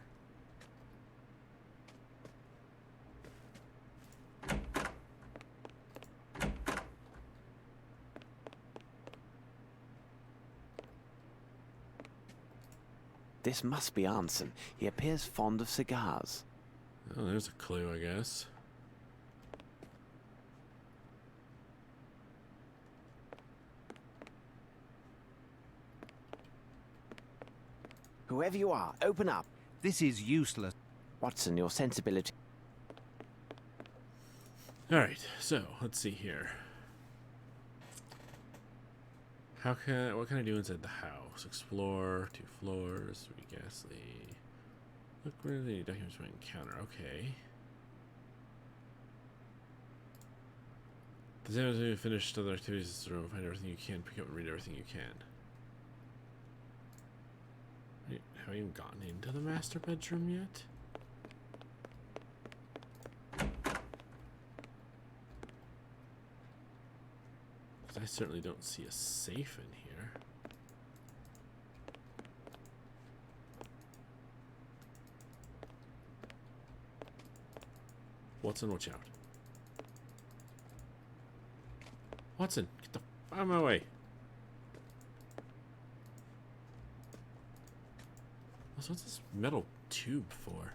This must be Anson. He appears fond of cigars. Oh, there's a clue, I guess. Whoever you are, open up. This is useless. Watson, your sensibility. Alright, so let's see here. What can I do inside the house? Explore, 2 floors, 3 ghastly. Look where the documents we encounter. Okay. Does anyone finish other activities in this room? Find everything you can, pick up and read everything you can. Wait, have I even gotten into the master bedroom yet? I certainly don't see a safe in here. Watson, watch out. Watson, get the f out of my way. Also, what's this metal tube for?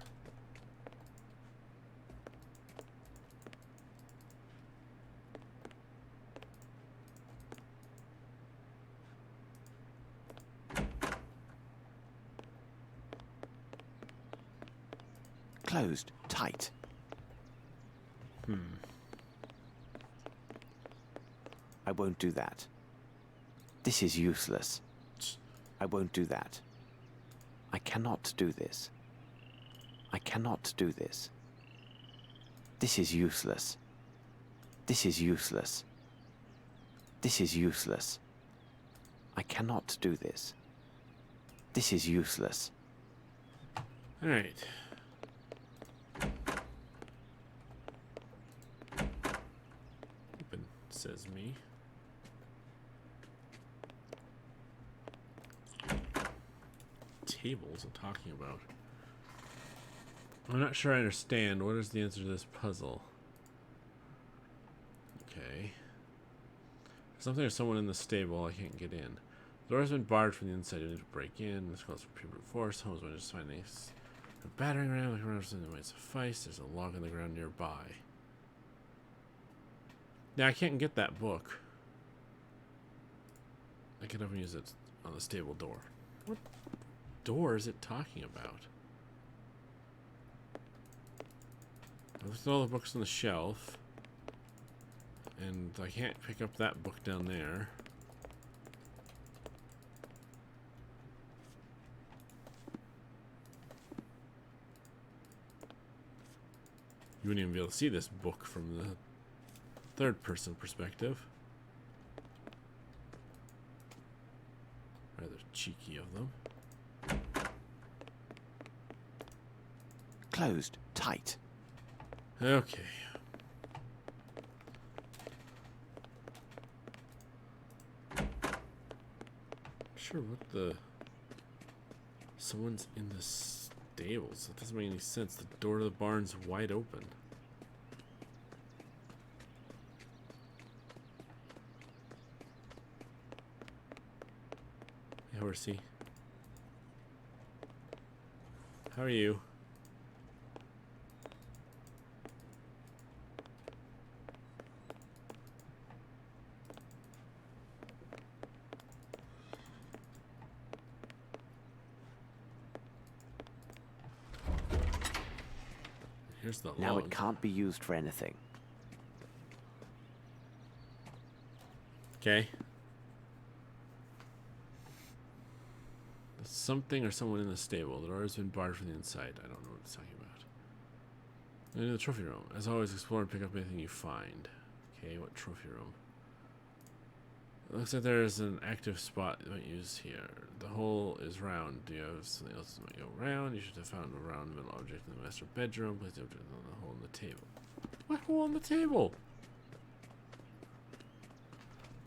Closed, tight. I won't do that. This is useless. I won't do that. I cannot do this. I cannot do this. This is useless. This is useless. This is useless. I cannot do this. This is useless. All right. Open, says me. Tables I'm talking about. I'm not sure I understand. What is the answer to this puzzle? Okay. Something or someone in the stable. I can't get in. The door has been barred from the inside. You need to break in. This calls for pure brute force. Holmes might just find a battering ram. Like around something that might suffice. There's a log on the ground nearby. Now I can't get that book. I can only use it on the stable door. What door is it talking about? I looked at all the books on the shelf, and I can't pick up that book down there. You wouldn't even be able to see this book from the third-person perspective. Rather cheeky of them. Closed, tight. Okay. Sure, what the... Someone's in the stables. That doesn't make any sense. The door to the barn's wide open. Hey, horsey. How are you? Here's the Now log. it can't be used for anything. Okay. There's something or someone in the stable. The door has been barred from the inside. I don't know what it's talking about. Into the trophy room. As always, explore and pick up anything you find. Okay, what trophy room? It looks like there's an active spot you might use here. The hole is round. Do you have something else that might go round? You should have found a round middle object in the master bedroom. Place the object on the hole in the table. What hole on the table?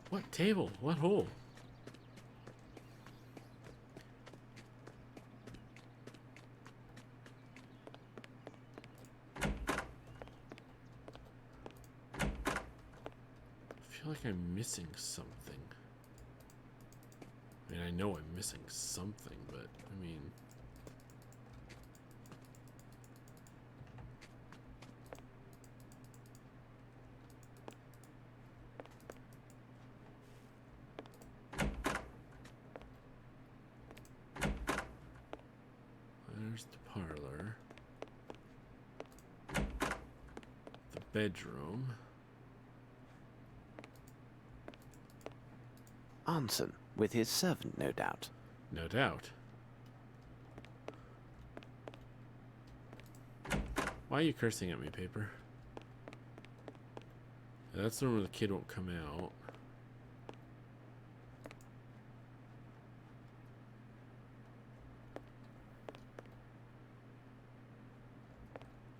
What table? What hole? I feel like I'm missing something. I mean, I know I'm missing something, but I mean, There's the parlor. The bedroom. Anson, with his servant, no doubt. No doubt. Why are you cursing at me, Paper? That's the room where the kid won't come out.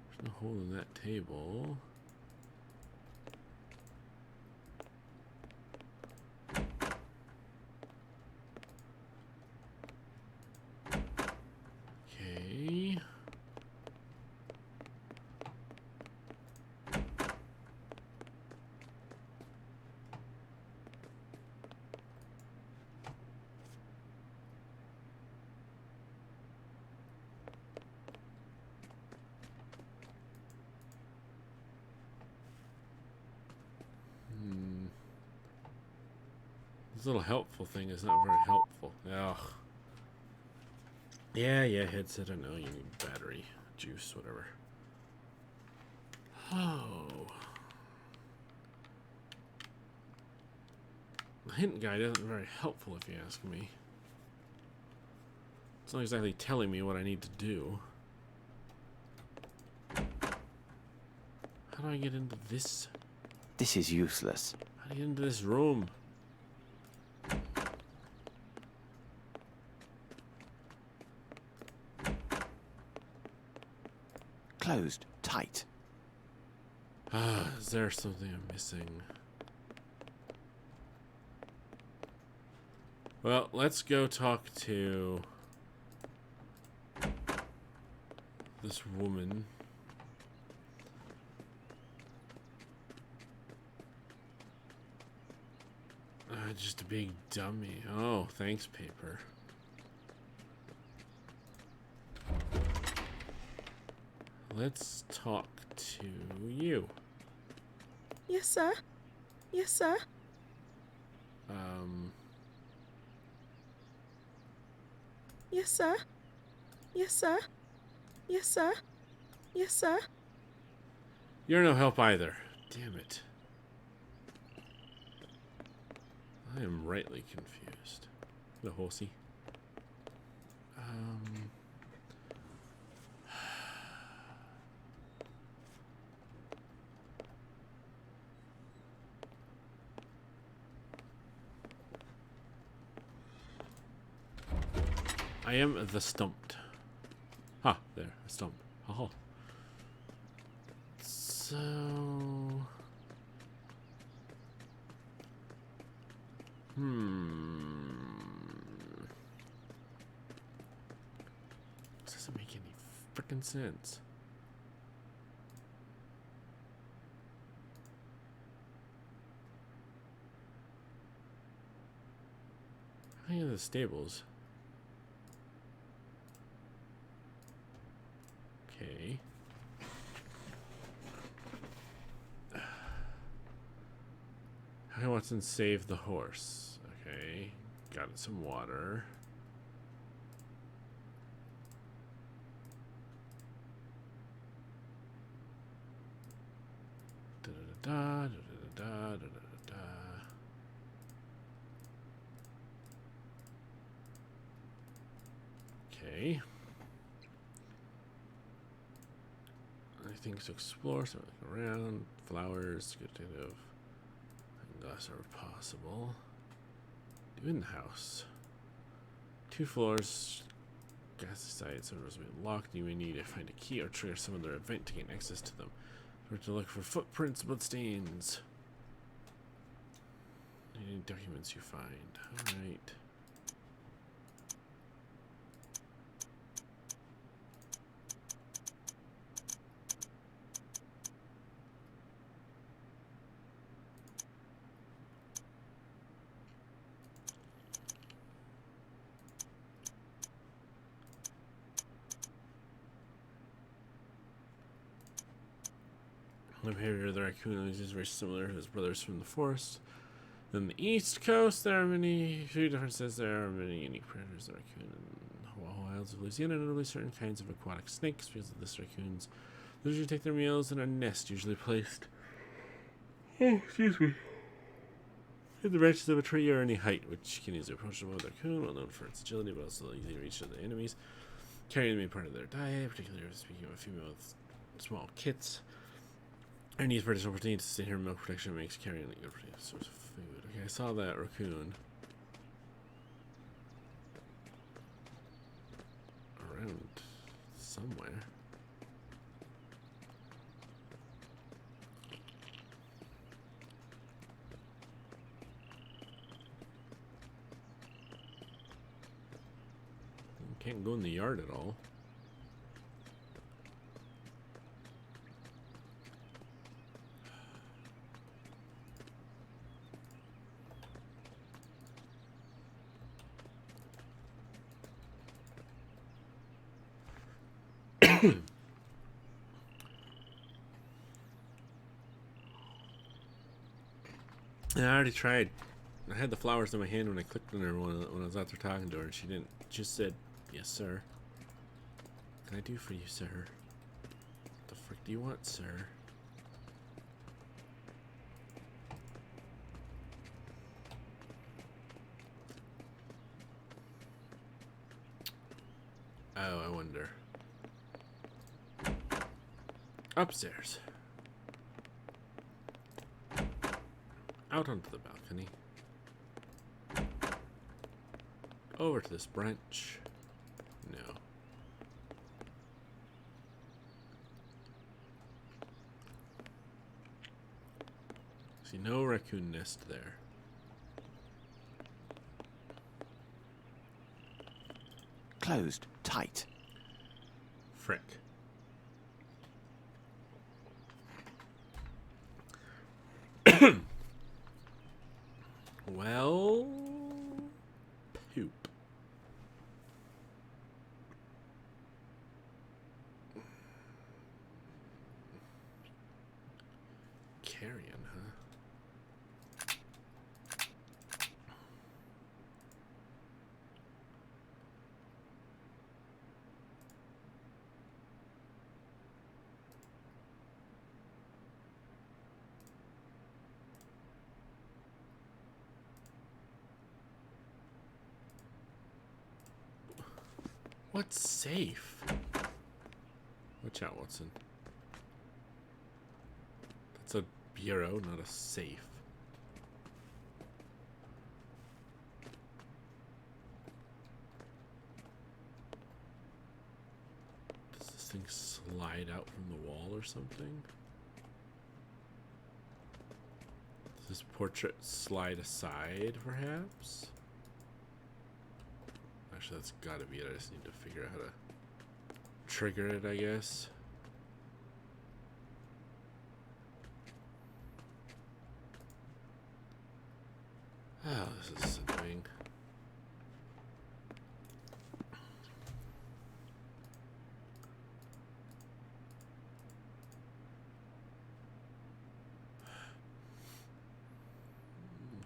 There's no hole in that table. Okay. This little helpful thing is not very helpful. Ugh. Yeah, headset, I know you need battery, juice, whatever. Oh. The hint guide isn't very helpful if you ask me. It's not exactly telling me what I need to do. How do I get into this? This is useless. How do I get into this room? Closed tight. Ah, is there something I'm missing? Well, let's go talk to this woman. Just a big dummy. Oh, thanks, Paper. Let's talk to you. Yes, sir. Yes, sir. Yes, sir. Yes, sir. Yes, sir. Yes, sir. You're no help either. Damn it. I am rightly confused. The horsey. I am the stumped. Ah, there, a stump. Oh. So. This doesn't make any frickin' sense. How are the stables? Okay. How Watson save the horse. Okay. Got it some water. Da da da da da da da da da. Okay. Things to explore, so look around. Flowers, good of glass are possible. Do in the house. 2 floors. Gas sites are locked. You may need to find a key or trigger some other event to gain access to them. Or to look for footprints, bloodstains. Any documents you find. Alright. The behavior of the raccoon is very similar to his brothers from the forest. On the east coast, there are many few differences. There are many unique predators. The raccoon and wilds of Louisiana, notably certain kinds of aquatic snakes. Because of this, raccoons usually take their meals in a nest, usually placed in the branches of a tree or any height, which can easily approach the raccoon, well known for its agility, but also easily reach other enemies. Carrying the main part of their diet, particularly speaking of a female with small kits. Our needs for additional protein to stay here. Milk protection makes carrying a good source of food. Okay, I saw that raccoon around somewhere. Can't go in the yard at all. I already tried. I had the flowers in my hand when I clicked on her when I was out there talking to her, and she didn't. Just said, "Yes, sir." What can I do for you, sir? What the frick do you want, sir? Oh, I wonder. Upstairs. Out onto the balcony. Over to this branch. No. See, no raccoon nest there. Closed tight. Frick. Well, poop. Carrion, huh? What's safe? Watch out, Watson. That's a bureau, not a safe. Does this thing slide out from the wall or something? Does this portrait slide aside, perhaps? Actually, that's gotta be it. I just need to figure out how to trigger it, I guess. Oh, this is annoying.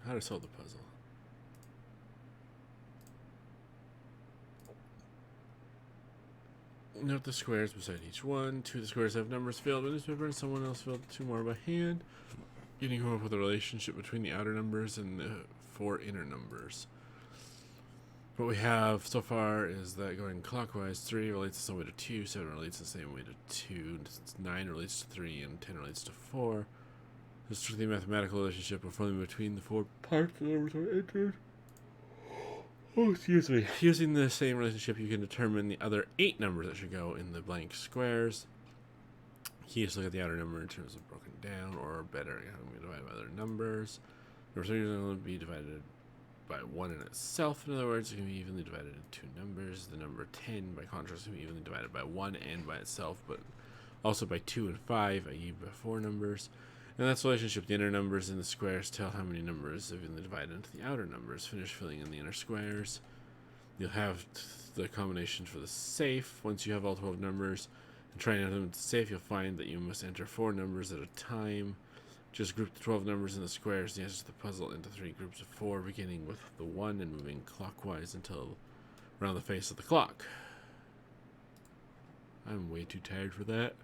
How to solve the puzzle. Note the squares beside each one. 2 of the squares have numbers filled by newspaper, and someone else filled 2 more by hand. You can come up with a relationship between the outer numbers and the 4 inner numbers. What we have so far is that going clockwise, 3 relates the same way to 2, 7 relates the same way to 2, 9 relates to 3, and 10 relates to 4. This is strictly a mathematical relationship forming between the 4 parts the numbers are entered. Oh, excuse me. Using the same relationship, you can determine the other 8 numbers that should go in the blank squares. Key is to look at the outer number in terms of broken down, or better, having to divide by other numbers. Number 3 is going to be divided by 1 in itself. In other words, it can be evenly divided into 2 numbers. The number 10, by contrast, can be evenly divided by 1 and by itself, but also by 2 and 5, i.e. by 4 numbers. And that's the relationship. The inner numbers in the squares tell how many numbers have been divided into the outer numbers. Finish filling in the inner squares. You'll have the combination for the safe. Once you have all 12 numbers and try and enter them into the safe, you'll find that you must enter 4 numbers at a time. Just group the 12 numbers in the squares, the answers to the puzzle, into 3 groups of 4, beginning with the 1 and moving clockwise until around the face of the clock. I'm way too tired for that.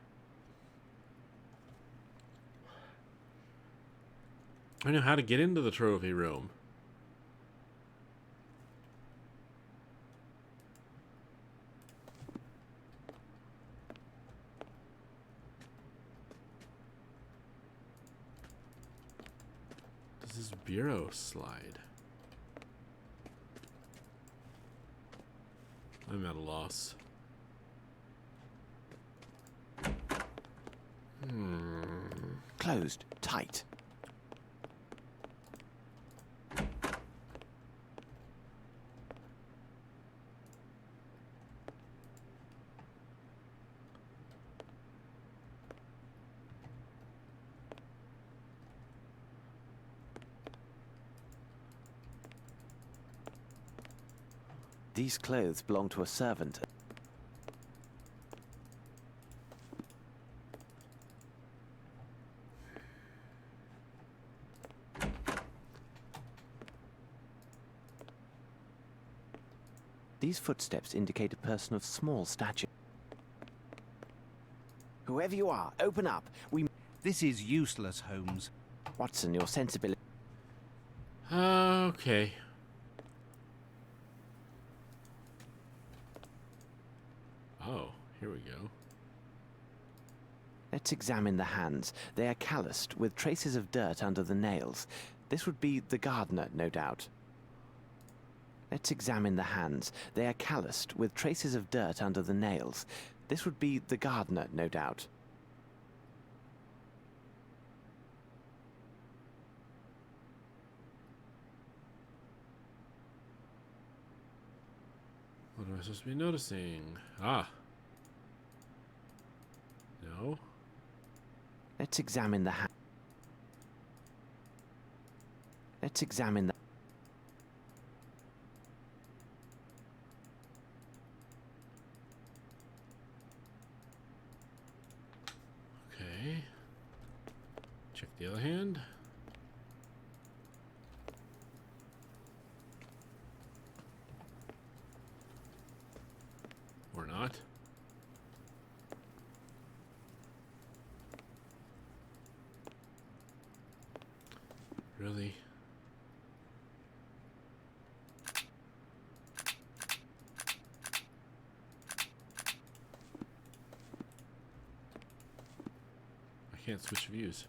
I know how to get into the trophy room. Does this bureau slide? I'm at a loss. Closed tight. These clothes belong to a servant. These footsteps indicate a person of small stature. Whoever you are, open up. This is useless, Holmes. Watson, your sensibility. Okay. Oh, here we go. Let's examine the hands. They are calloused, with traces of dirt under the nails. This would be the gardener, no doubt. Let's examine the hands. They are calloused, with traces of dirt under the nails. This would be the gardener, no doubt. What am I supposed to be noticing? Ah. No. Let's examine the hand. Let's examine the... Okay. Check the other hand. Or not. Really? I can't switch views.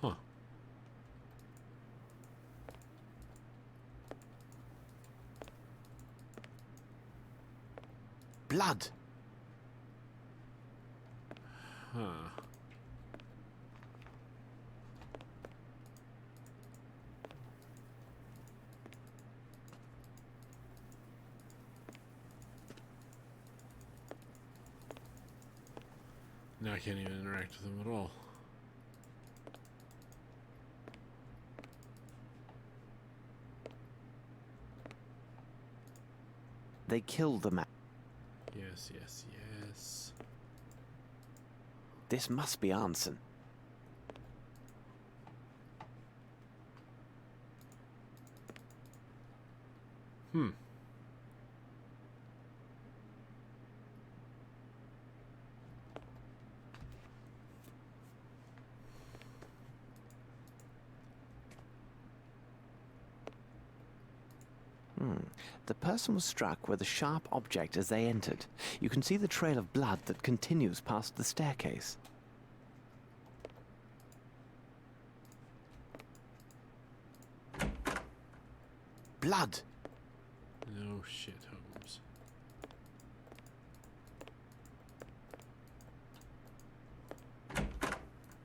Huh. Blood! Huh. Now I can't even interact with them at all. They killed the man. Yes, yes, yes. This must be Arnson. Hmm. The person was struck with a sharp object as they entered. You can see the trail of blood that continues past the staircase. Blood! No shit, Holmes.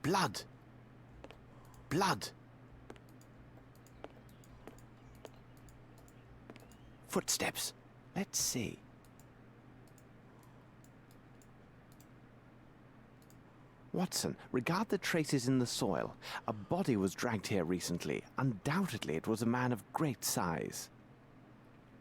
Blood! Blood! Footsteps. Let's see. Watson, regard the traces in the soil. A body was dragged here recently. Undoubtedly, it was a man of great size.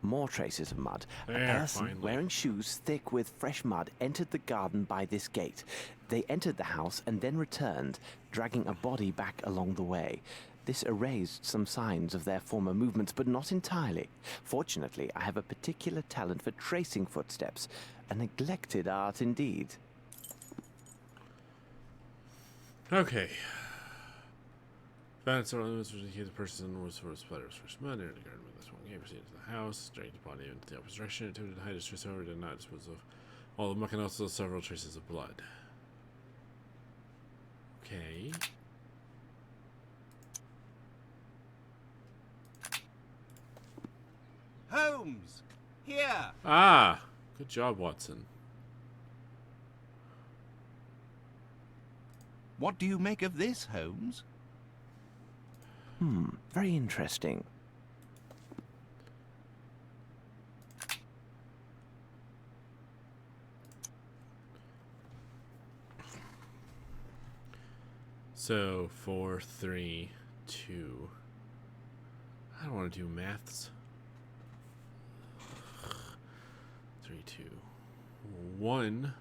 More traces of mud. A There, person finally. wearing shoes thick with fresh mud entered the garden by this gate. They entered the house and then returned, dragging a body back along the way. This erased some signs of their former movements, but not entirely. Fortunately, I have a particular talent for tracing footsteps, a neglected art indeed. Okay. Found several evidence which indicated the person was sort of splatters first mud, entered the garden with this one game, proceeded to the house, dragged the body into the opposite direction, attempted to hide his trace, however, did not dispose of all the muck and also several traces of blood. Okay. Holmes! Here! Ah! Good job, Watson. What do you make of this, Holmes? Very interesting. So, 4, 3, 2. I don't want to do maths. 3, 2, 1.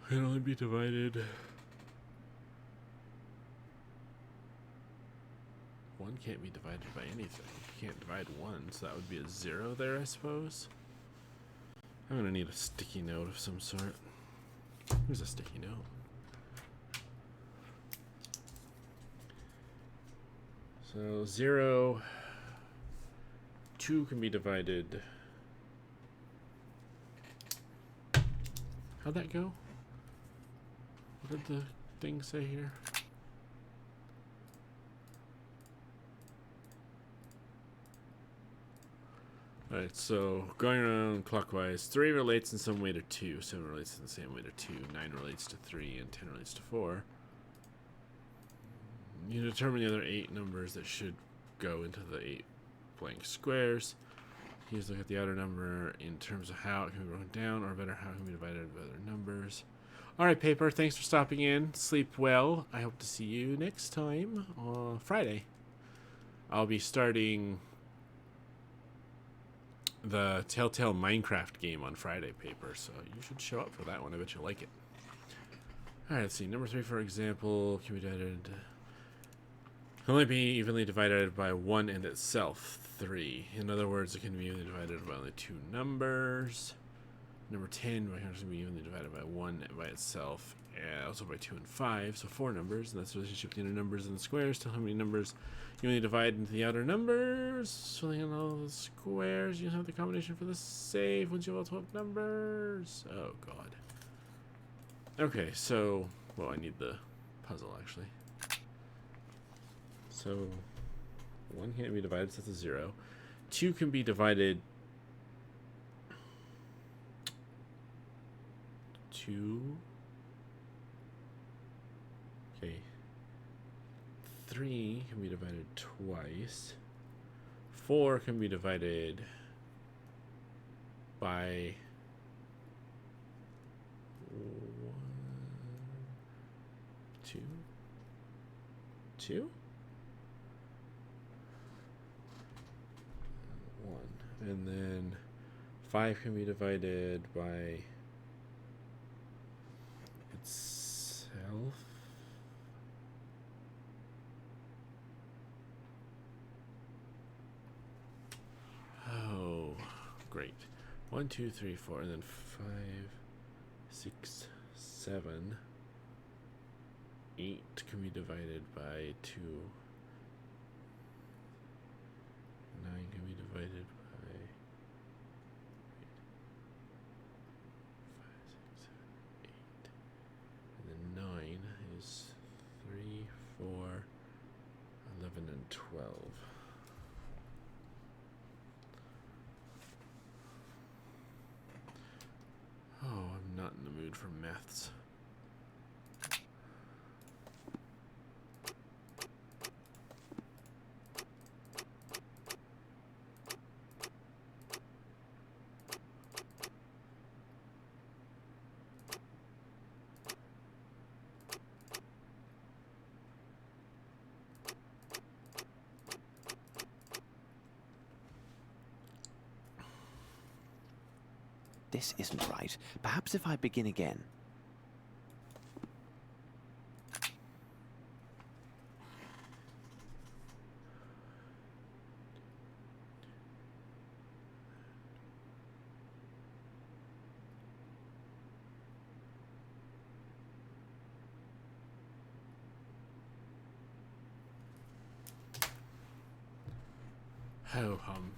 Can only be divided. 1 can't be divided by anything. You can't divide 1, so that would be a 0 there, I suppose. I'm gonna need a sticky note of some sort. Here's a sticky note. So 0, 2 can be divided. How'd that go? What did the thing say here? Alright, so going around clockwise, 3 relates in some way to 2, 7 relates in the same way to 2, 9 relates to 3, and 10 relates to 4. You determine the other 8 numbers that should go into the 8 blank squares. You just look at the outer number in terms of how it can be broken down, or better, how it can be divided by other numbers. Alright, Paper, thanks for stopping in. Sleep well. I hope to see you next time on Friday. I'll be starting the Telltale Minecraft game on Friday, Paper, so you should show up for that one. I bet you'll like it. Alright, let's see. Number 3, for example, can be divided... Can only be evenly divided by 1 and itself, 3. In other words, it can be evenly divided by only 2 numbers. Number 10 can be evenly divided by 1 by itself, and also by 2 and 5, so 4 numbers. And that's the relationship between the numbers and the squares. Tell how many numbers evenly divide into the outer numbers. Filling in all the squares, you have the combination for the save once you have all 12 numbers. Oh, God. Okay, so, well, I need the puzzle, actually. So, 1 can't be divided, so that's a 0. 2 can be divided... 2... Okay. 3 can be divided twice. 4 can be divided by... 1... 2... 2? 1. And then 5 can be divided by itself. Oh, great. 1, 2, 3, 4, and then 5, 6, 7, 8 can be divided by 2. 9 can be divided by 5, 6, 7, 8. And then 9 is 3, 4, 11, and 12. Oh, I'm not in the mood for maths. This isn't right. Perhaps if I begin again. Ho hum.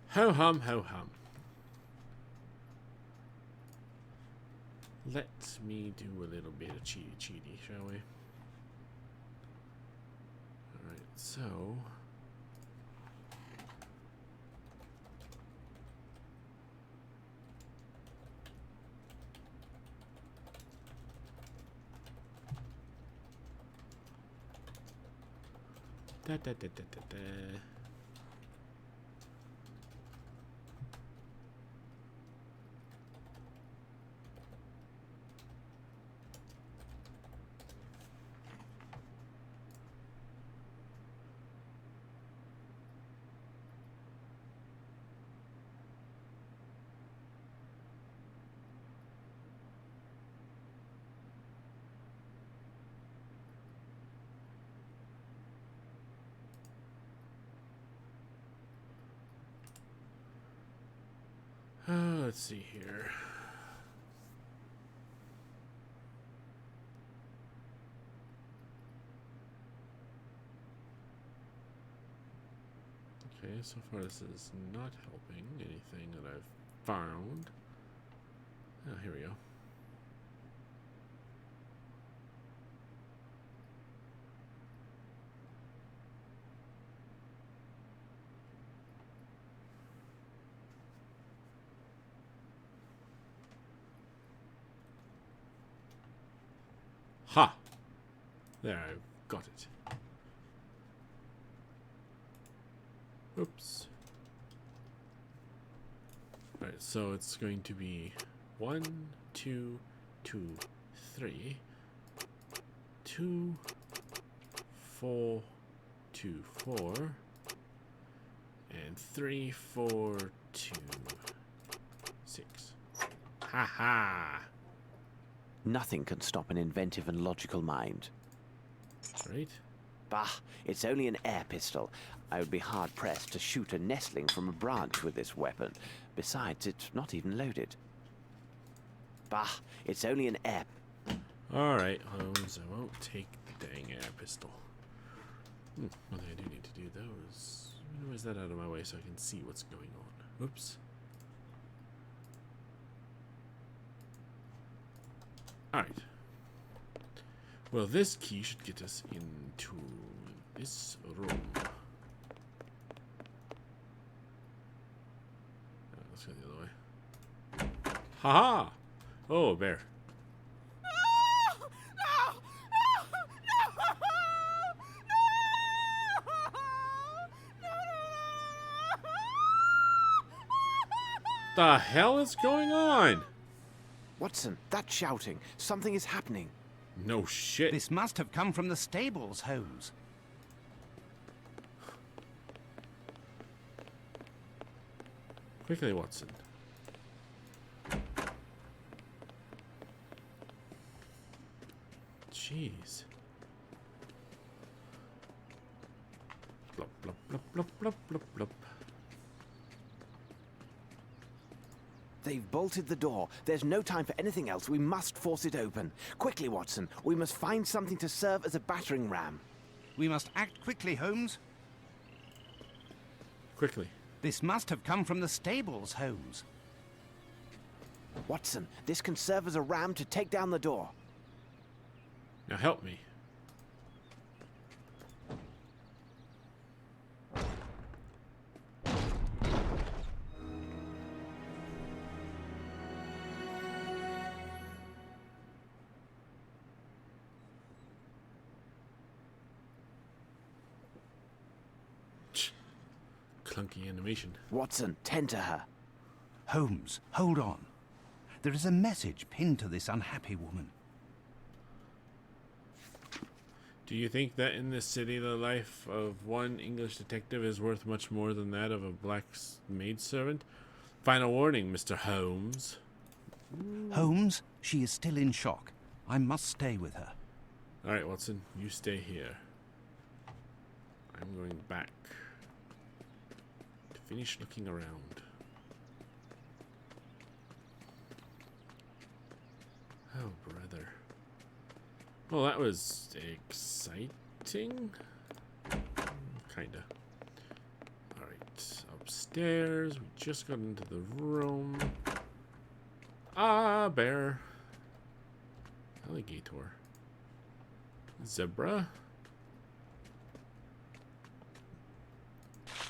Ho hum, ho hum. Let me do a little bit of cheaty, shall we? Alright, so... Da da da da da da. Let's see here. Okay, so far this is not helping anything that I've found. Oh, here we go. Ha! There, I've got it. Oops. Alright, so it's going to be 1, 2, 2, 3, 2, 4, 2, 4, and 3, 4, 2, 6. Ha ha! Nothing can stop an inventive and logical mind. Right? Bah, it's only an air pistol. I would be hard-pressed to shoot a nestling from a branch with this weapon. Besides, it's not even loaded. Bah, it's only an air... Alright, Holmes, I won't take the dang air pistol. One thing I do need to do, though, is minimize that out of my way so I can see what's going on. Oops. Alright. Well, this key should get us into this room. Let's go the other way. Haha! Oh, a bear. The hell is going on? Watson, that's shouting. Something is happening. No shit. This must have come from the stables, Holmes. Quickly, Watson. Jeez. Blop, blop, blop, blop, blop, blop, blop. They've bolted the door. There's no time for anything else. We must force it open. Quickly, Watson. We must find something to serve as a battering ram. We must act quickly, Holmes. Quickly. This must have come from the stables, Holmes. Watson, this can serve as a ram to take down the door. Now help me. Clunky animation. Watson, tend to her. Holmes, hold on. There is a message pinned to this unhappy woman. Do you think that in this city the life of one English detective is worth much more than that of a black maidservant? Final warning, Mr. Holmes. Holmes, she is still in shock. I must stay with her. All right, Watson, you stay here. I'm going back to finish looking around. Oh, brother. Well, that was exciting. Kinda. Alright, upstairs. We just got into the room. Ah, bear. Alligator. Zebra.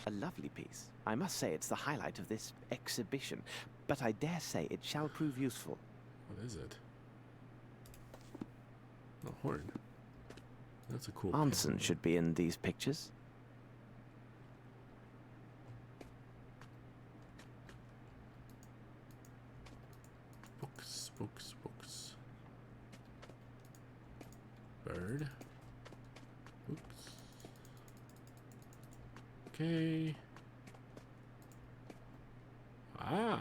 A lovely piece. I must say it's the highlight of this exhibition, but I dare say it shall prove useful. What is it? A horn. That's a cool Anson pin. should be in these pictures. Books, books, books. Bird. Oops. Okay. Ah.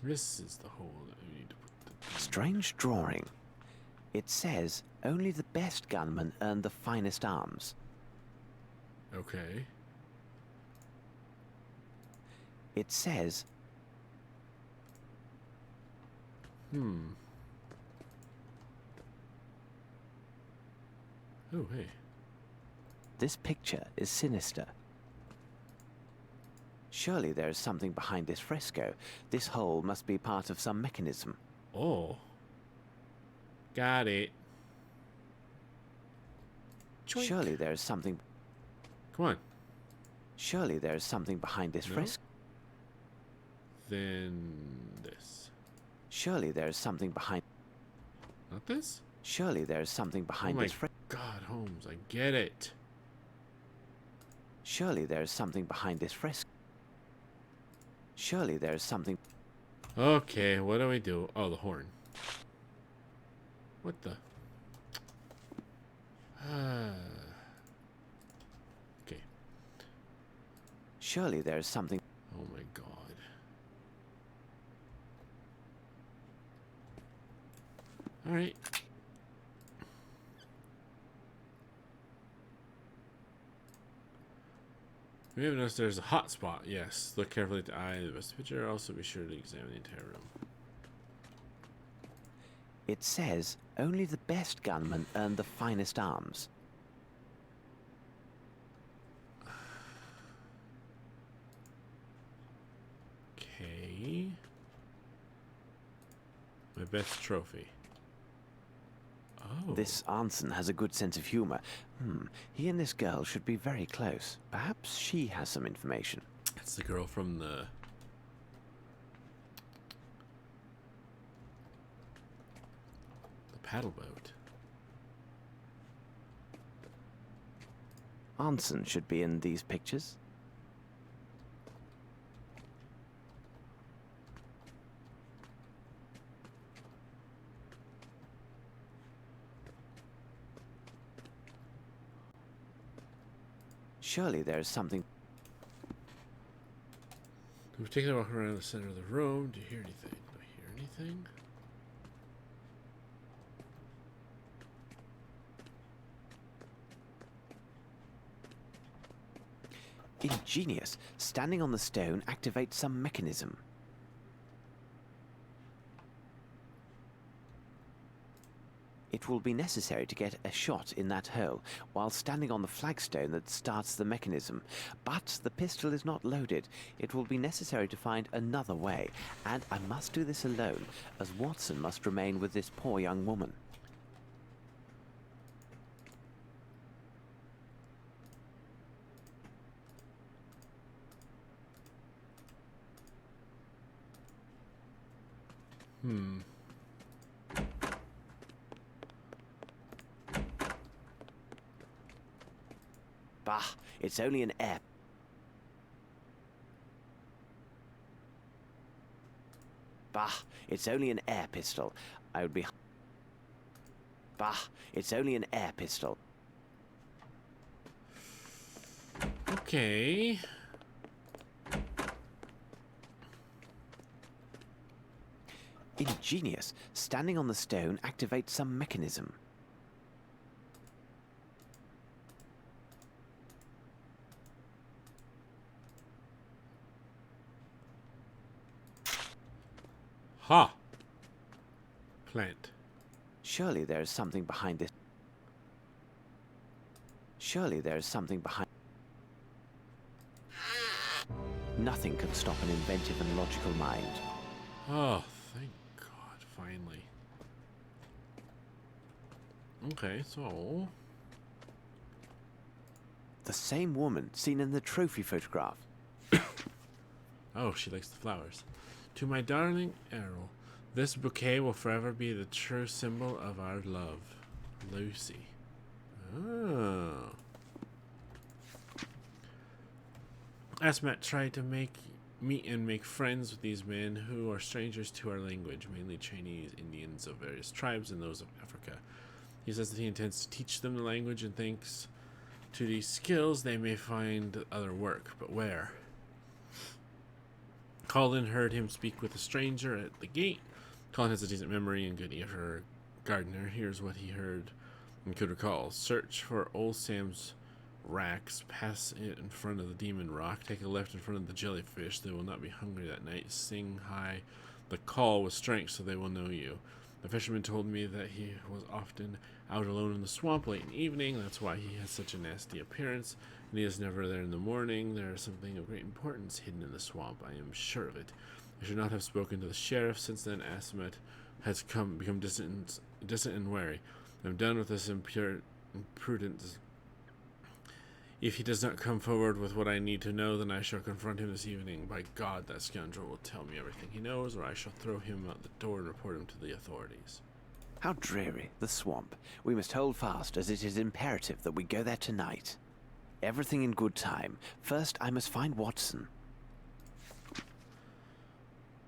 This is the hole that we need to put the... Strange drawing. It says, only the best gunmen earn the finest arms. Okay. It says, Oh, hey. this picture is sinister. Surely there is something behind this fresco. This hole must be part of some mechanism. Oh. Got it. Choink. Surely there is something... Come on. Surely there is something behind this No? fresco. Then this. Surely there is something behind... Not this? Surely there is something Oh behind my this fresco. God, Holmes, I get it. Surely there is something behind this fresco. Surely there is something... Okay, what do we do? Oh, the horn. What the? Okay. Surely there is something... Oh my God. All right. We have noticed there's a hot spot. Yes. Look carefully at the eye of the best picture. Also be sure to examine the entire room. It says, only the best gunmen earn the finest arms. Okay. My best trophy. Oh. This Anson has a good sense of humor. He and this girl should be very close. Perhaps she has some information. That's the girl from the... paddle boat. Anson should be in these pictures. Surely there is something... We've taken a walk around the center of the room. Do you hear anything? Do I hear anything? Ingenious. Standing on the stone activates some mechanism. It will be necessary to get a shot in that hole while standing on the flagstone that starts the mechanism. But the pistol is not loaded. It will be necessary to find another way, and I must do this alone, as Watson must remain with this poor young woman. Bah, it's only an air... Bah, it's only an air pistol. I would be... Bah, it's only an air pistol. Okay. Ingenious. Standing on the stone activates some mechanism. Ha! Plant. Surely there is something behind this. Surely there is something behind. Nothing can stop an inventive and logical mind. Oh, thank God, finally. Okay, so... The same woman seen in the trophy photograph. Oh, she likes the flowers. To my darling Errol, this bouquet will forever be the true symbol of our love. Lucy. Oh. Asmat tried to meet and make friends with these men who are strangers to our language, mainly Chinese, Indians of various tribes, and those of Africa. He says that he intends to teach them the language, and thanks to these skills they may find other work. But where? Colin heard him speak with a stranger at the gate. Colin has a decent memory and good ear for a gardener. Here's what he heard and could recall. Search for old Sam's racks. Pass it in front of the demon rock. Take a left in front of the jellyfish. They will not be hungry that night. Sing high the call with strength so they will know you. The fisherman told me that he was often out alone in the swamp late in the evening. That's why he has such a nasty appearance. And he is never there in the morning. There is something of great importance hidden in the swamp. I am sure of it. I should not have spoken to the sheriff. Since then, Asmat has become distant and wary. I'm done with this imprudence. If he does not come forward with what I need to know, then I shall confront him this evening. By God, that scoundrel will tell me everything he knows, or I shall throw him out the door and report him to the authorities. How dreary, the swamp. We must hold fast, as it is imperative that we go there tonight. Everything in good time. First, I must find Watson.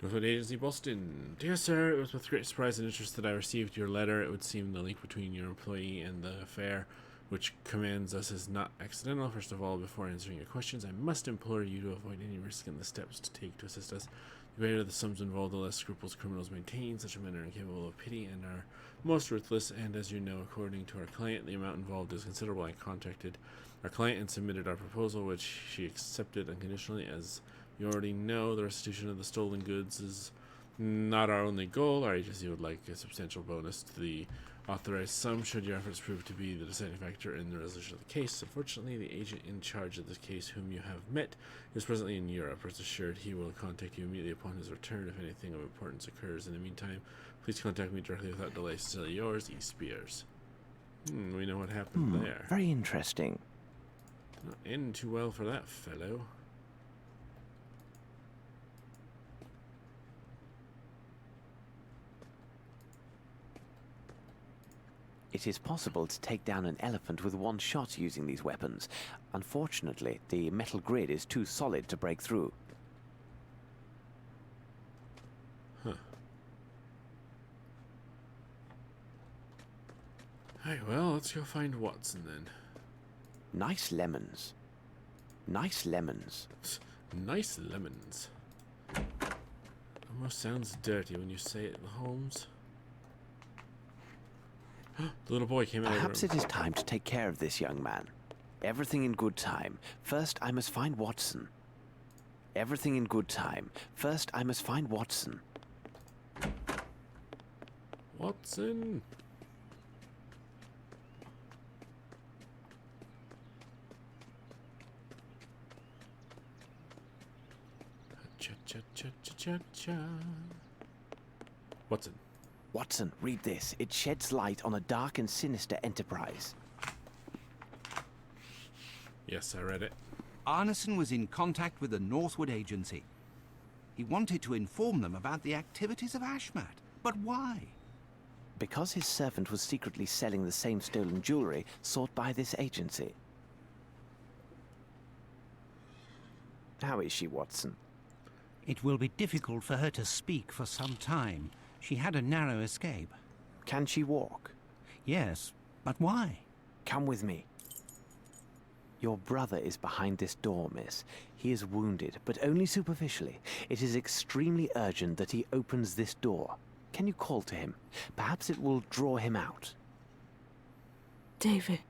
Northwood Agency, Boston. Dear sir, it was with great surprise and interest that I received your letter. It would seem the link between your employee and the affair which commands us is not accidental. First of all, before answering your questions, I must implore you to avoid any risk in the steps to take to assist us. The greater the sums involved, the less scruples criminals maintain. Such men are incapable of pity and are most ruthless, and as you know, according to our client, the amount involved is considerable. I contacted our client and submitted our proposal, which she accepted unconditionally. As you already know, the restitution of the stolen goods is not our only goal. Our agency would like a substantial bonus to the authorized sum should your efforts prove to be the deciding factor in the resolution of the case. Unfortunately, the agent in charge of this case, whom you have met, is presently in Europe. Rest assured, he will contact you immediately upon his return if anything of importance occurs. In the meantime, please contact me directly without delay. Still yours, E. Spears. We know what happened there. Very interesting. Did not end too well for that fellow. It is possible to take down an elephant with one shot using these weapons. Unfortunately, the metal grid is too solid to break through. Huh. Hey, well, let's go find Watson then. Nice lemons. Nice lemons. Nice lemons. Almost sounds dirty when you say it, Holmes. The little boy came in. Perhaps it is time to take care of this young man. Everything in good time. First, I must find Watson. Everything in good time. First, I must find Watson. Watson. Cha cha cha cha cha cha. Watson. Watson, read this. It sheds light on a dark and sinister enterprise. Yes, I read it. Arneson was in contact with the Northwood Agency. He wanted to inform them about the activities of Ashmat. But why? Because his servant was secretly selling the same stolen jewelry sought by this agency. How is she, Watson? It will be difficult for her to speak for some time. She had a narrow escape. Can she walk? Yes, but why? Come with me. Your brother is behind this door, miss. He is wounded, but only superficially. It is extremely urgent that he opens this door. Can you call to him? Perhaps it will draw him out. David.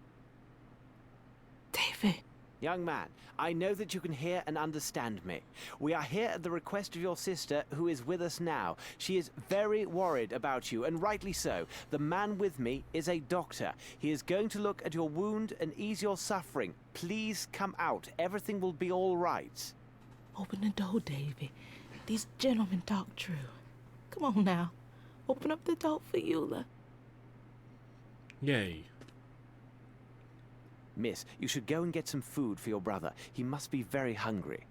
David. Young man, I know that you can hear and understand me. We are here at the request of your sister, who is with us now. She is very worried about you, and rightly so. The man with me is a doctor. He is going to look at your wound and ease your suffering. Please come out. Everything will be all right. Open the door, Davy. These gentlemen talk true. Come on now. Open up the door for Eula. Yay. Miss, you should go and get some food for your brother. He must be very hungry.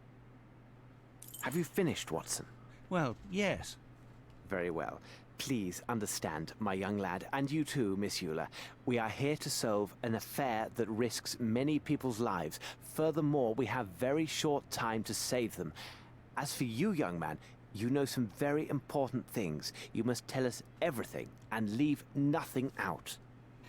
Have you finished, Watson? Well, yes. Very well. Please understand, my young lad, and you too, Miss Eula. We are here to solve an affair that risks many people's lives. Furthermore, we have very short time to save them. As for you, young man, you know some very important things. You must tell us everything and leave nothing out.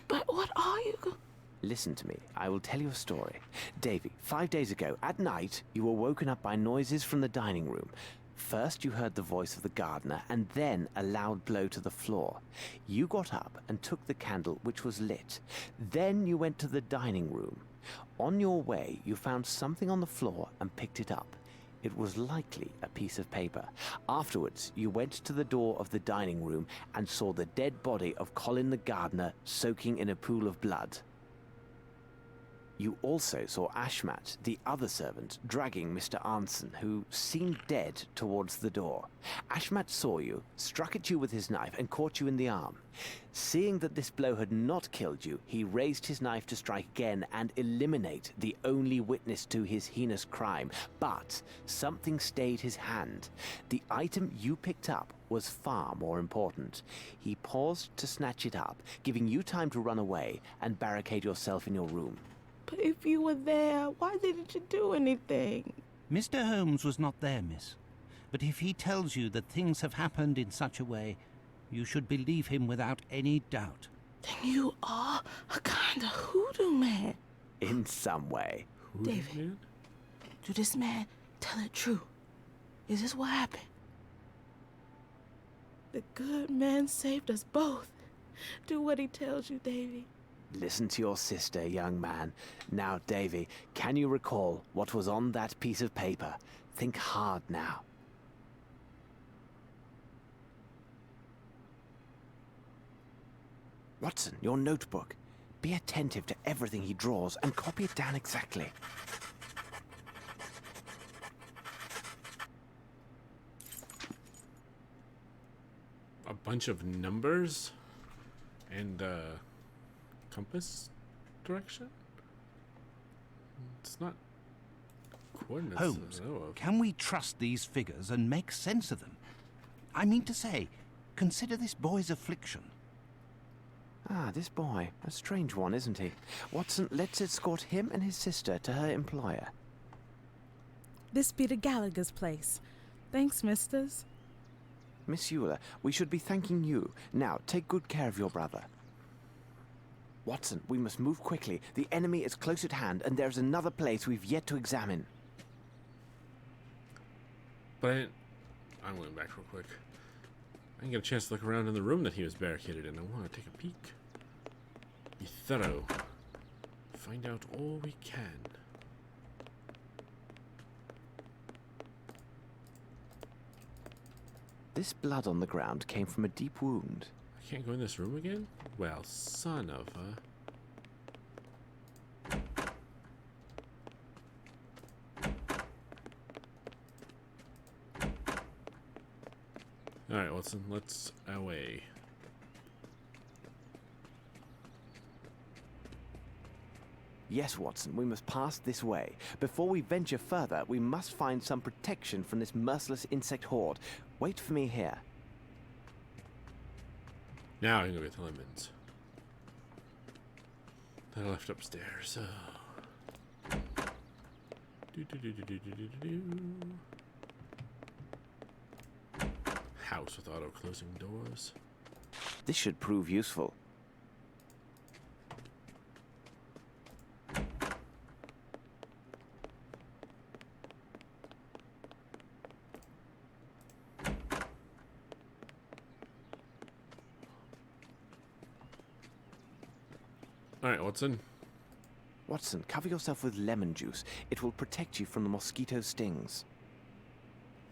But what are you going... Listen to me. I will tell you a story. Davy, 5 days ago, at night, you were woken up by noises from the dining room. First, you heard the voice of the gardener, and then a loud blow to the floor. You got up and took the candle, which was lit. Then you went to the dining room. On your way, you found something on the floor and picked it up. It was likely a piece of paper. Afterwards, you went to the door of the dining room and saw the dead body of Colin the gardener soaking in a pool of blood. You also saw Ashmat, the other servant, dragging Mr. Arnson, who seemed dead, towards the door. Ashmat saw you, struck at you with his knife, and caught you in the arm. Seeing that this blow had not killed you, he raised his knife to strike again and eliminate the only witness to his heinous crime. But something stayed his hand. The item you picked up was far more important. He paused to snatch it up, giving you time to run away and barricade yourself in your room. But if you were there, why didn't you do anything? Mr. Holmes was not there, miss. But if he tells you that things have happened in such a way, you should believe him without any doubt. Then you are a kind of hoodoo man. In some way. David, Man? do this man tell it true? Is this what happened? The good man saved us both. Do what he tells you, Davy. Listen to your sister, young man. Now, Davy, can you recall what was on that piece of paper? Think hard now. Watson, your notebook. Be attentive to everything he draws and copy it down exactly. A bunch of numbers and compass direction? It's not coordinates. Holmes, I know of. can we trust these figures and make sense of them? I mean to say, consider this boy's affliction. Ah, this boy. A strange one, isn't he? Watson, let's escort him and his sister to her employer. This be the Gallagher's place. Thanks, misters. Miss Eula, we should be thanking you. Now, take good care of your brother. Watson, we must move quickly. The enemy is close at hand, and there's another place we've yet to examine. But I'm going back real quick. I didn't get a chance to look around in the room that he was barricaded in. I want to take a peek. Be thorough. Find out all we can. This blood on the ground came from a deep wound. I can't go in this room again? Well, son of a... Alright, Watson, let's away. Yes, Watson, we must pass this way. Before we venture further, we must find some protection from this merciless insect horde. Wait for me here. Now I can go get the lemons. That I left upstairs. Oh. House with auto-closing doors. This should prove useful. Alright, Watson. Watson, cover yourself with lemon juice. It will protect you from the mosquito stings.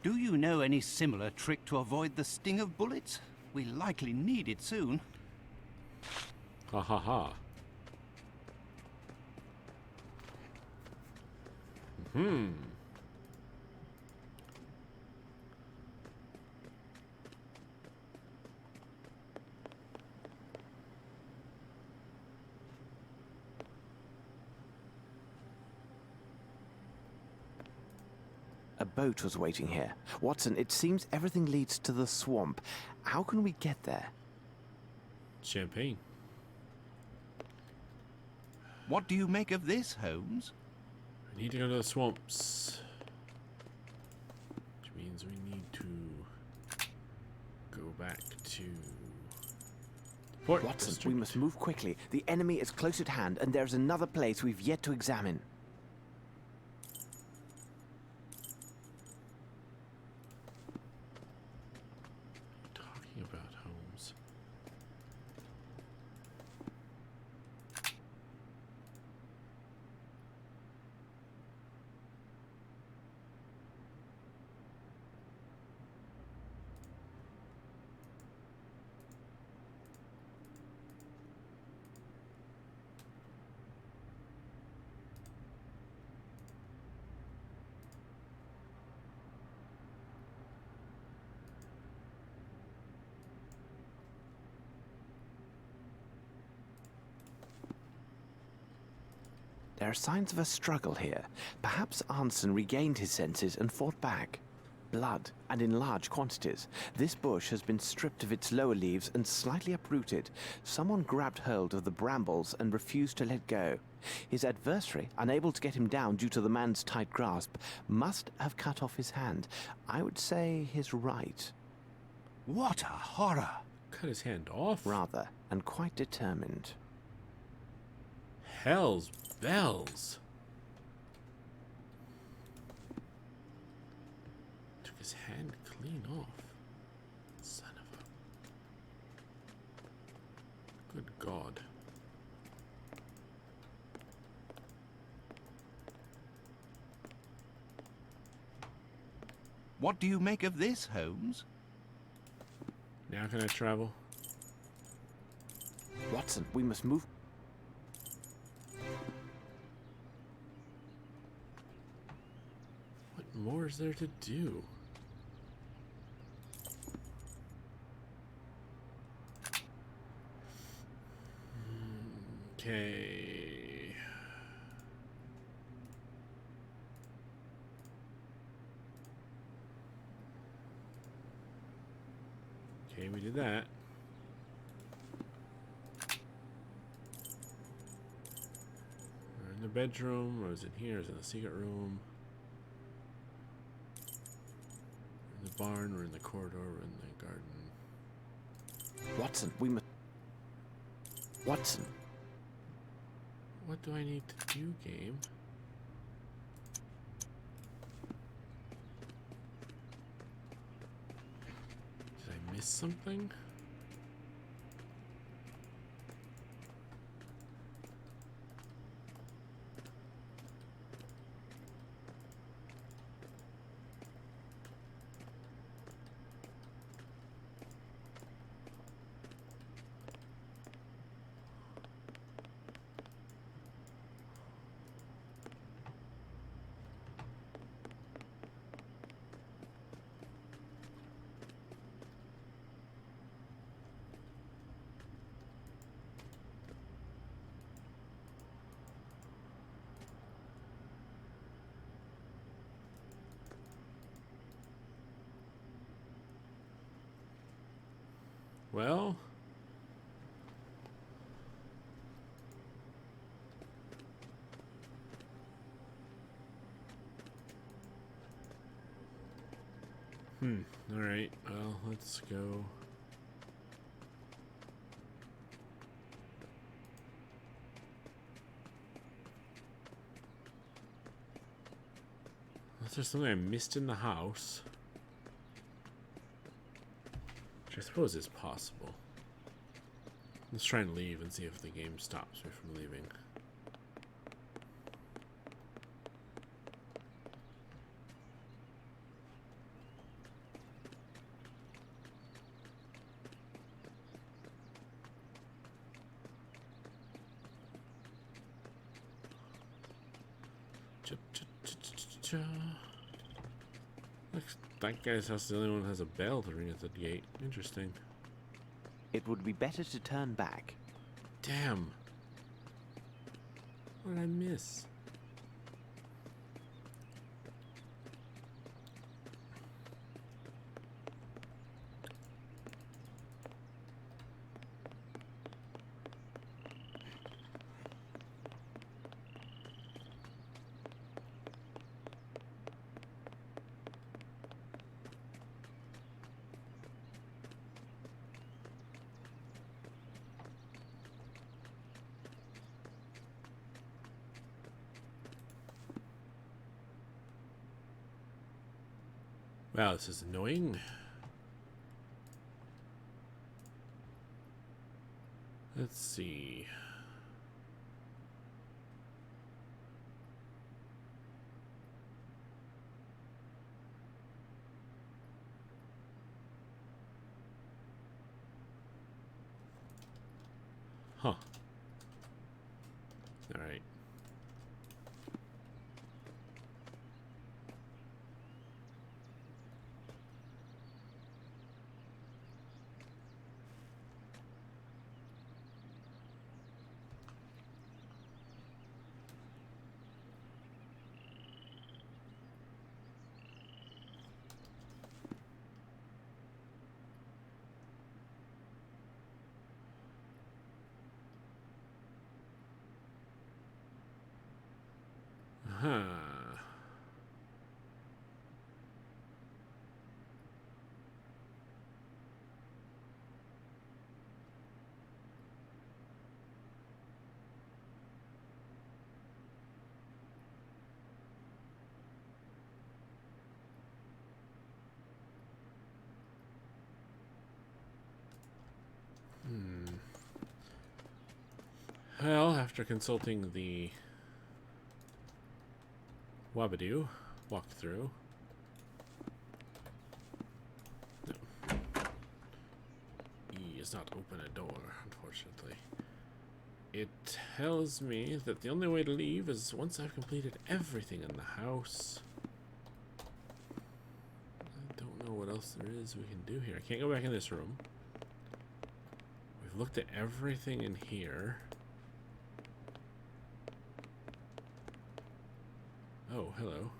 Do you know any similar trick to avoid the sting of bullets? We likely need it soon. Ha ha ha. A boat was waiting here. Watson, it seems everything leads to the swamp. How can we get there? Champagne. What do you make of this, Holmes? We need to go to the swamps. Which means we need to go back to Port Watson, District. we must move quickly. The enemy is close at hand, and there's another place we've yet to examine. Talking about Holmes. There are signs of a struggle here. Perhaps Arnson regained his senses and fought back. Blood, and in large quantities. This bush has been stripped of its lower leaves and slightly uprooted. Someone grabbed hold of the brambles and refused to let go. His adversary, unable to get him down due to the man's tight grasp, must have cut off his hand. I would say his right. What a horror! Cut his hand off? Rather, and quite determined. Hell's bells. Took his hand clean off. Son of a... Good God. What do you make of this, Holmes? Now can I travel? Watson, we must move. What more is there to do? Okay. Okay, we did that. We're in the bedroom, or is it here? Is it in the secret room? We're in the barn, we're in the corridor, we're in the garden. Watson, we must. Watson. What do I need to do, game? Did I miss something? Well, all right. Well, let's go. Unless there's something I missed in the house. Which I suppose is possible. Let's try and leave and see if the game stops me from leaving. That guy's house is the only one that has a bell to ring at the gate. Interesting. It would be better to turn back. Damn. What did I miss? Wow, this is annoying. Let's see. Huh. All right. Huh. Well, after consulting the Wabadoo walkthrough. No. E does not open a door, unfortunately. It tells me that the only way to leave is once I've completed everything in the house. I don't know what else there is we can do here. I can't go back in this room. We've looked at everything in here. Oh, hello.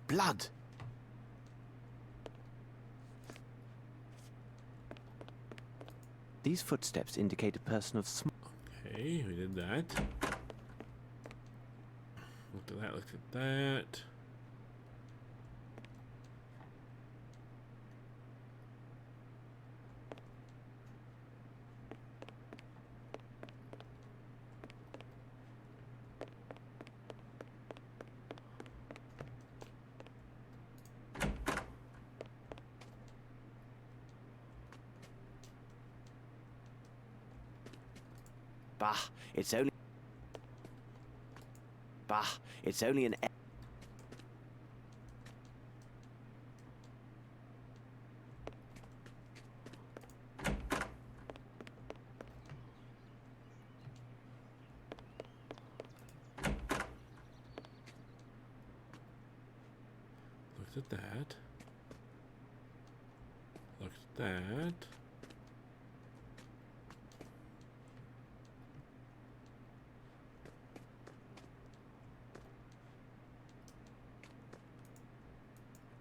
Blood! These footsteps indicate a person of small... Okay, we did that. Looked at that, looked at that. Bah, it's only... Bah, it's only an... Looked at that. Looked at that.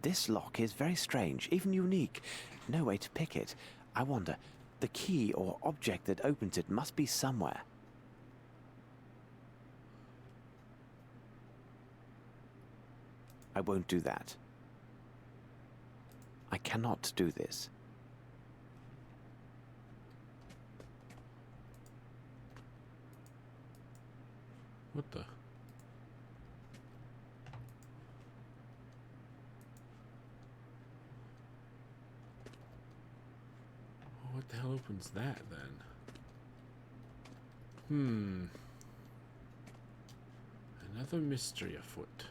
This lock is very strange, even unique. No way to pick it. I wonder, The key or object that opens it must be somewhere. I won't do that. I cannot do this. What the? What the hell opens that then? Another mystery afoot.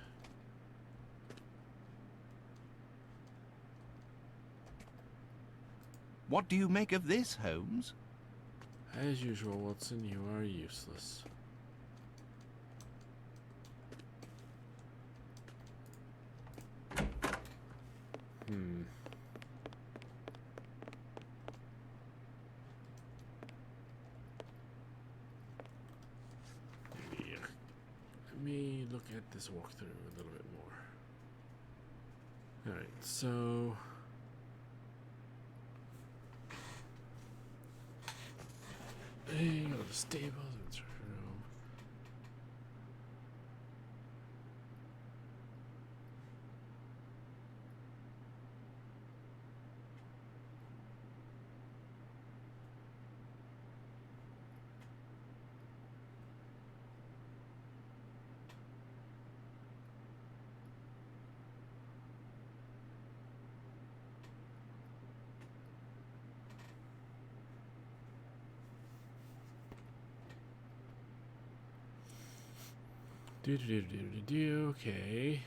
What do you make of this, Holmes? As usual, Watson, you are useless. Let me look at this walkthrough a little bit more. Alright, so... Hey, go to the stables. Okay.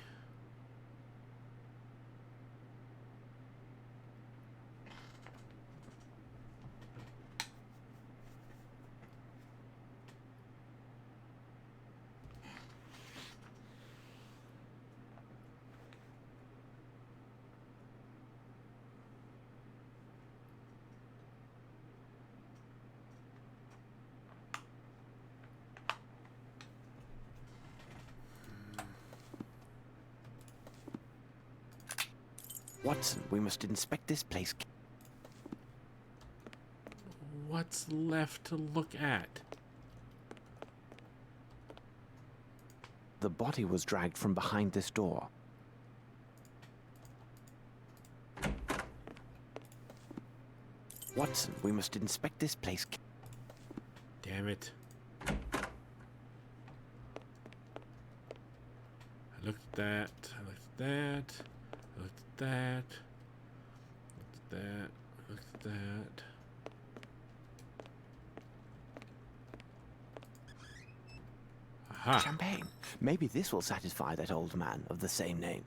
Watson, we must inspect this place. What's left to look at? The body was dragged from behind this door. Watson, we must inspect this place. Damn it. I looked at that. I looked at that. I looked at that. Looked at that. Looked at that. Aha. Champagne. Maybe this will satisfy that old man of the same name.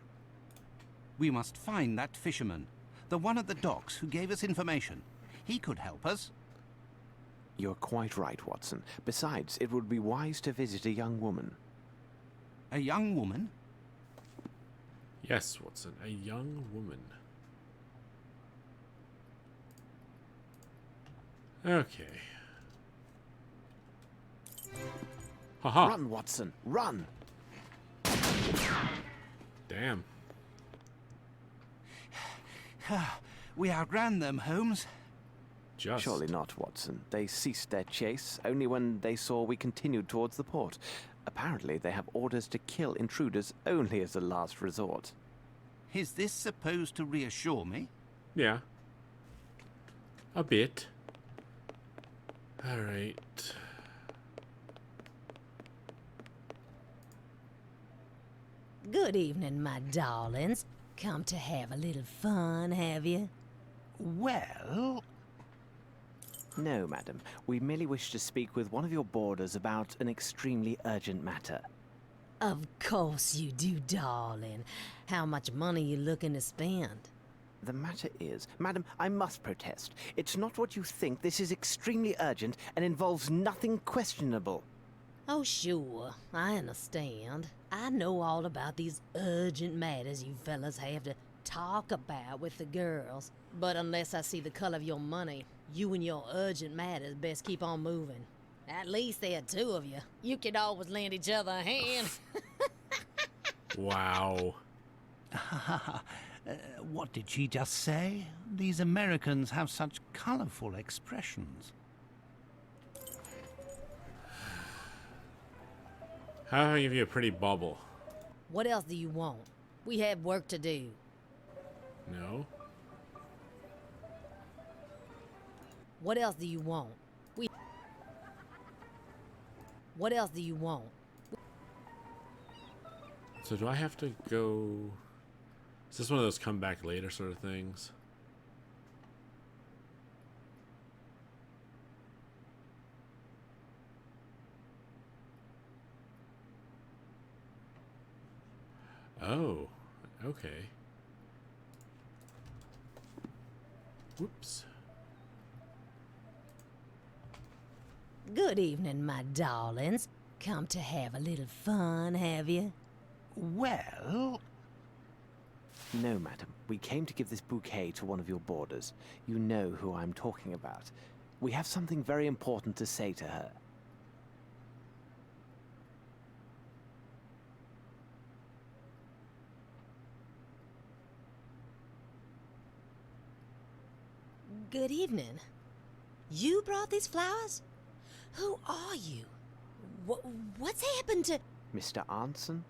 We must find that fisherman, the one at the docks who gave us information. He could help us. You're quite right, Watson. Besides, it would be wise to visit a young woman. A young woman? Yes, Watson, a young woman. Okay. Haha. Run, Watson, run! Damn. We outran them, Holmes. Just. Surely not, Watson. They ceased their chase only when they saw we continued towards the port. Apparently, they have orders to kill intruders only as a last resort. Is this supposed to reassure me? Yeah. A bit. Alright. Good evening, my darlings. Come to have a little fun, have you? Well... No, madam. We merely wish to speak with one of your boarders about an extremely urgent matter. Of course you do, darling. How much money you looking to spend? The matter is, madam, I must protest. It's not what you think. This is extremely urgent and involves nothing questionable. Oh, sure. I understand. I know all about these urgent matters you fellas have to talk about with the girls. But unless I see the color of your money, you and your urgent matters best keep on moving. At least there are two of you. You could always lend each other a hand. Wow. What did she just say? These Americans have such colorful expressions. How do I give you a pretty bubble? What else do you want? We have work to do. No. What else do you want? What else do you want? So do I have to go... Is this one of those come back later sort of things? Oh, okay. Whoops. Good evening, my darlings. Come to have a little fun, have you? Well, No, madam. We came to give this bouquet to one of your boarders. You know who I'm talking about. We have something very important to say to her. Good evening. You brought these flowers? Who are you? What's happened to... Mr. Arnson?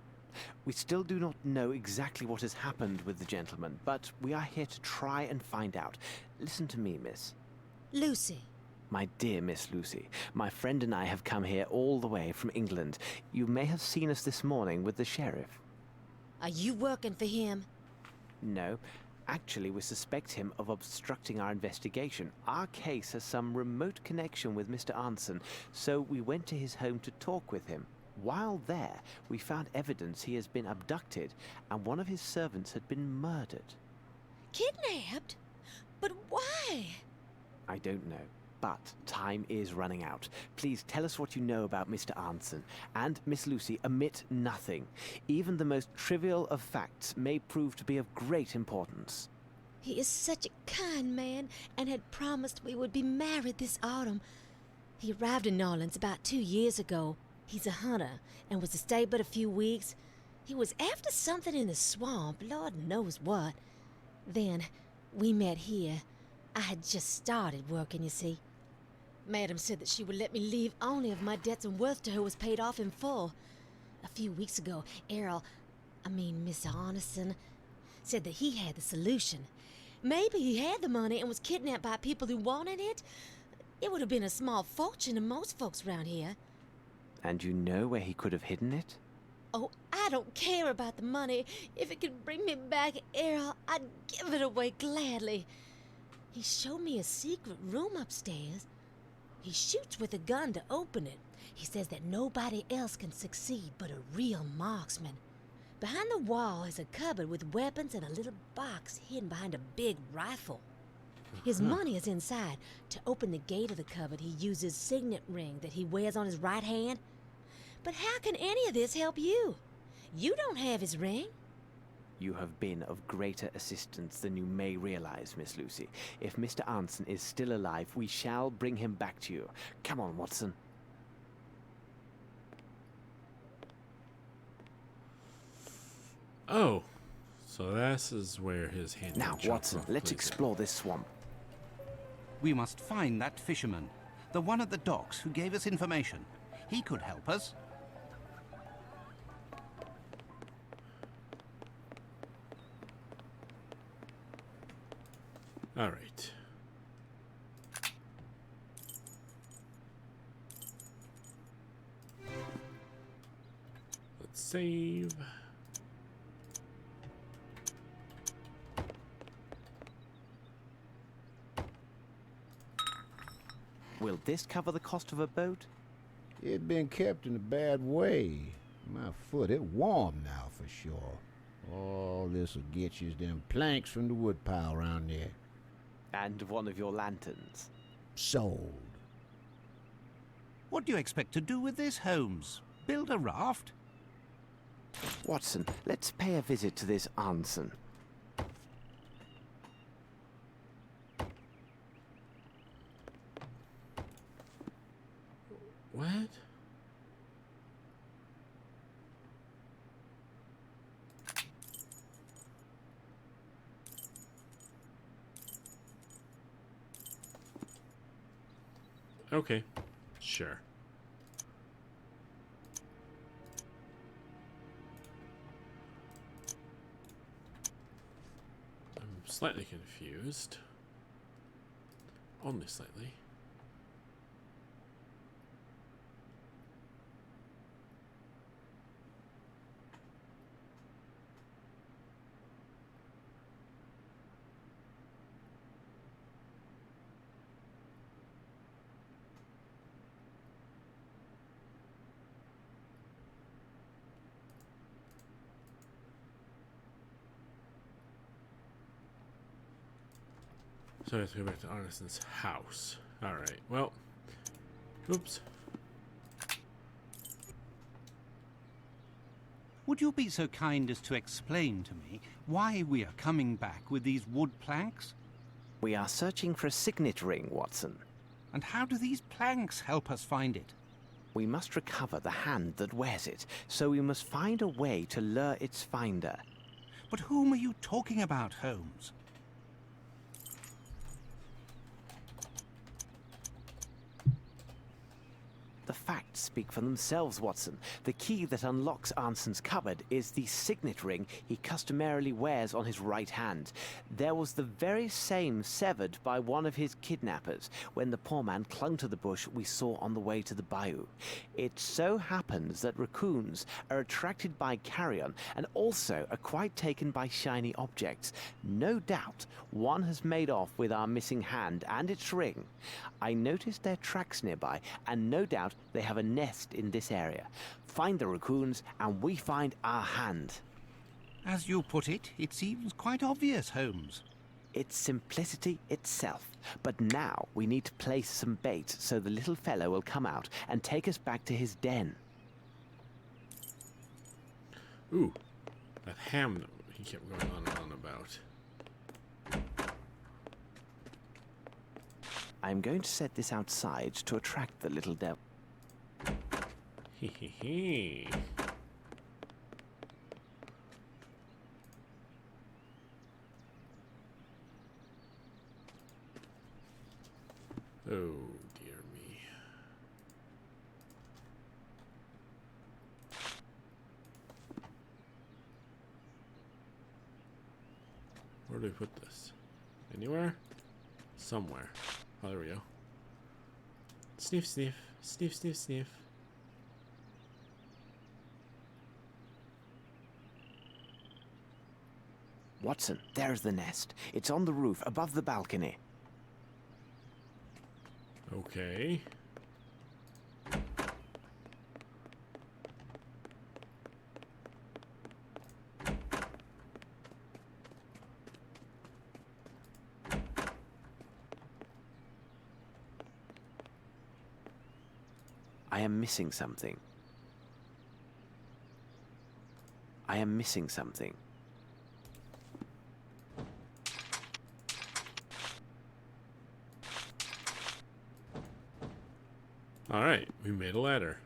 We still do not know exactly what has happened with the gentleman, but we are here to try and find out. Listen to me, miss. Lucy? My dear Miss Lucy, my friend and I have come here all the way from England. You may have seen us this morning with the sheriff. Are you working for him? No. Actually, we suspect him of obstructing our investigation. Our case has some remote connection with Mr. Arnson, so we went to his home to talk with him. While there, we found evidence he has been abducted, and one of his servants had been murdered. Kidnapped? But why? I don't know, but time is running out. Please tell us what you know about Mr. Arnson. And, Miss Lucy, omit nothing. Even the most trivial of facts may prove to be of great importance. He is such a kind man and had promised we would be married this autumn. He arrived in New Orleans about 2 years ago. He's a hunter and was to stay but a few weeks. He was after something in the swamp, Lord knows what. Then we met here. I had just started working, you see. Madam said that she would let me leave only if my debts and worth to her was paid off in full. A few weeks ago, Mr. Arneson, said that he had the solution. Maybe he had the money and was kidnapped by people who wanted it. It would have been a small fortune to most folks around here. And you know where he could have hidden it? Oh, I don't care about the money. If it could bring me back Errol, I'd give it away gladly. He showed me a secret room upstairs. He shoots with a gun to open it. He says that nobody else can succeed but a real marksman. Behind the wall is a cupboard with weapons and a little box hidden behind a big rifle. His money is inside. To open the gate of the cupboard, he uses signet ring that he wears on his right hand. But how can any of this help you? You don't have his ring. You have been of greater assistance than you may realize, Miss Lucy. If Mr. Arnson is still alive, we shall bring him back to you. Come on, Watson. Oh, so this is where his hand. Now, Watson, let's explore this swamp. we must find that fisherman, the one at the docks who gave us information. He could help us. All right. Let's save. Will this cover the cost of a boat? It been kept in a bad way. My foot, it warm now for sure. All this'll get you is them planks from the wood pile around there. And one of your lanterns. Sold. What do you expect to do with this, Holmes? Build a raft? Watson, let's pay a visit to this Arnson. What? Okay. Sure. I'm slightly confused. Only slightly. So I have to go back to Arneson's house. Alright, well. Oops. Would you be so kind as to explain to me why we are coming back with these wood planks? We are searching for a signet ring, Watson. And how do these planks help us find it? We must recover the hand that wears it, so we must find a way to lure its finder. But whom are you talking about, Holmes? The facts speak for themselves, Watson. The key that unlocks Anson's cupboard is the signet ring he customarily wears on his right hand. There was the very same severed by one of his kidnappers when the poor man clung to the bush we saw on the way to the bayou. It so happens that raccoons are attracted by carrion and also are quite taken by shiny objects. No doubt one has made off with our missing hand and its ring. I noticed their tracks nearby, and no doubt they have a nest in this area. Find the raccoons, and we find our hand. As you put it, it seems quite obvious, Holmes. It's simplicity itself. But now we need to place some bait so the little fellow will come out and take us back to his den. Ooh, that ham that he kept going on and on about. I'm going to set this outside to attract the little devil. Hee hee hee. Oh dear me. Where do we put this? Anywhere? Somewhere. Oh, there we go. Sniff, sniff. Sniff, sniff, sniff. Watson, there's the nest. It's on the roof above the balcony. Okay. I am missing something. I am missing something. Alright, we made a ladder.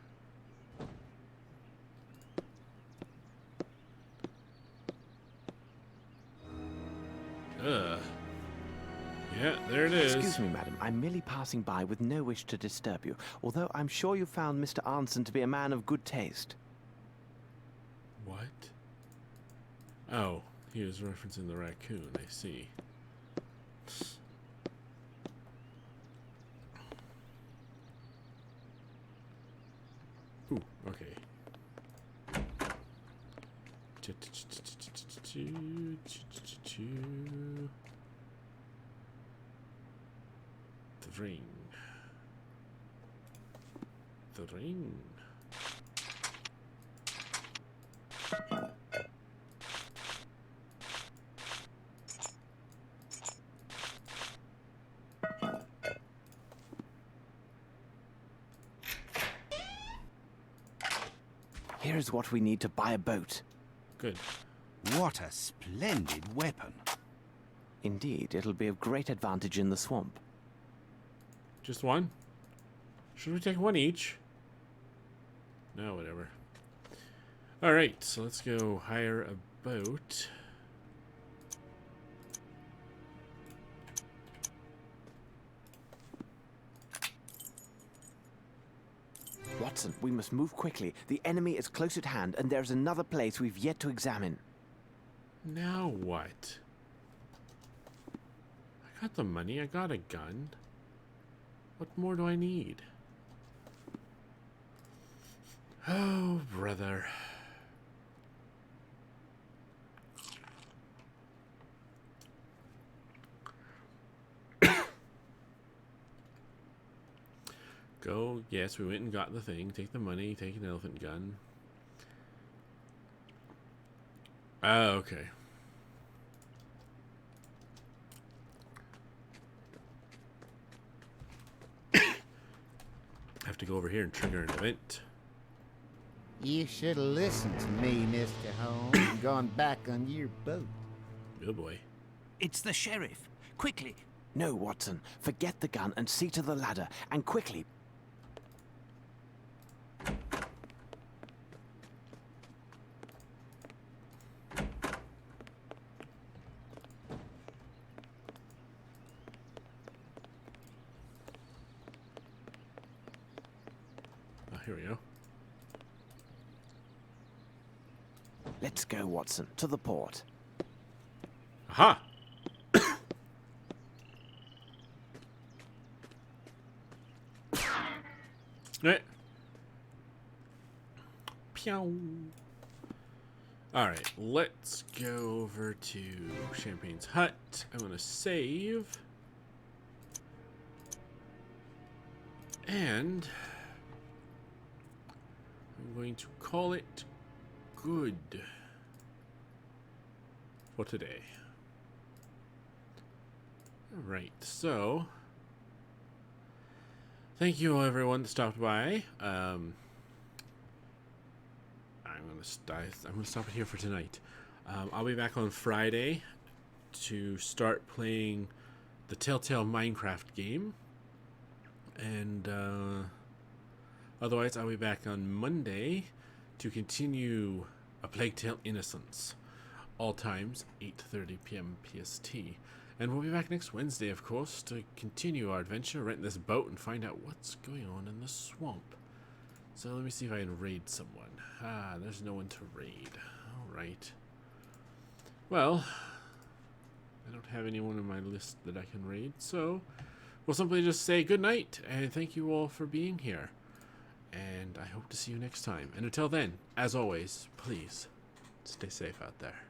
Yeah, there it is. Excuse me, madam. I'm merely passing by with no wish to disturb you, although I'm sure you found Mr. Anson to be a man of good taste. What? Oh, he was referencing the raccoon, I see. Ooh, okay. The ring. The ring. Here's what we need to buy a boat. Good. What a splendid weapon. Indeed, it'll be of great advantage in the swamp. Just one? Should we take one each? No, whatever. Alright, so let's go hire a boat. Watson, we must move quickly. The enemy is close at hand, and there's another place we've yet to examine. Now what? I got the money, I got a gun. What more do I need? Oh, brother. Go, yes, we went and got the thing. Take the money, take an elephant gun. Oh, okay. Have to go over here and trigger an event. You should have listened to me, Mr. Holmes, and gone back on your boat. Good boy. It's the sheriff. Quickly. No, Watson. Forget the gun and see to the ladder. And quickly. Oh, here we go. Let's go, Watson. To the port. Aha! Right. Pew. Alright, let's go over to Champagne's hut. I'm gonna save. And I'm going to call it good for today. Alright, so thank you everyone that stopped by. I'm gonna stop it here for tonight. I'll be back on Friday to start playing the Telltale Minecraft game, and otherwise I'll be back on Monday to continue A Plague Tale: Innocence, all times 8:30 p.m. PST. And we'll be back next Wednesday, of course, to continue our adventure, rent this boat, and find out what's going on in the swamp. So let me see if I can raid someone. Ah, there's no one to raid. Alright. Well, I don't have anyone on my list that I can raid, so we'll simply just say good night, and thank you all for being here. And I hope to see you next time. And until then, as always, please stay safe out there.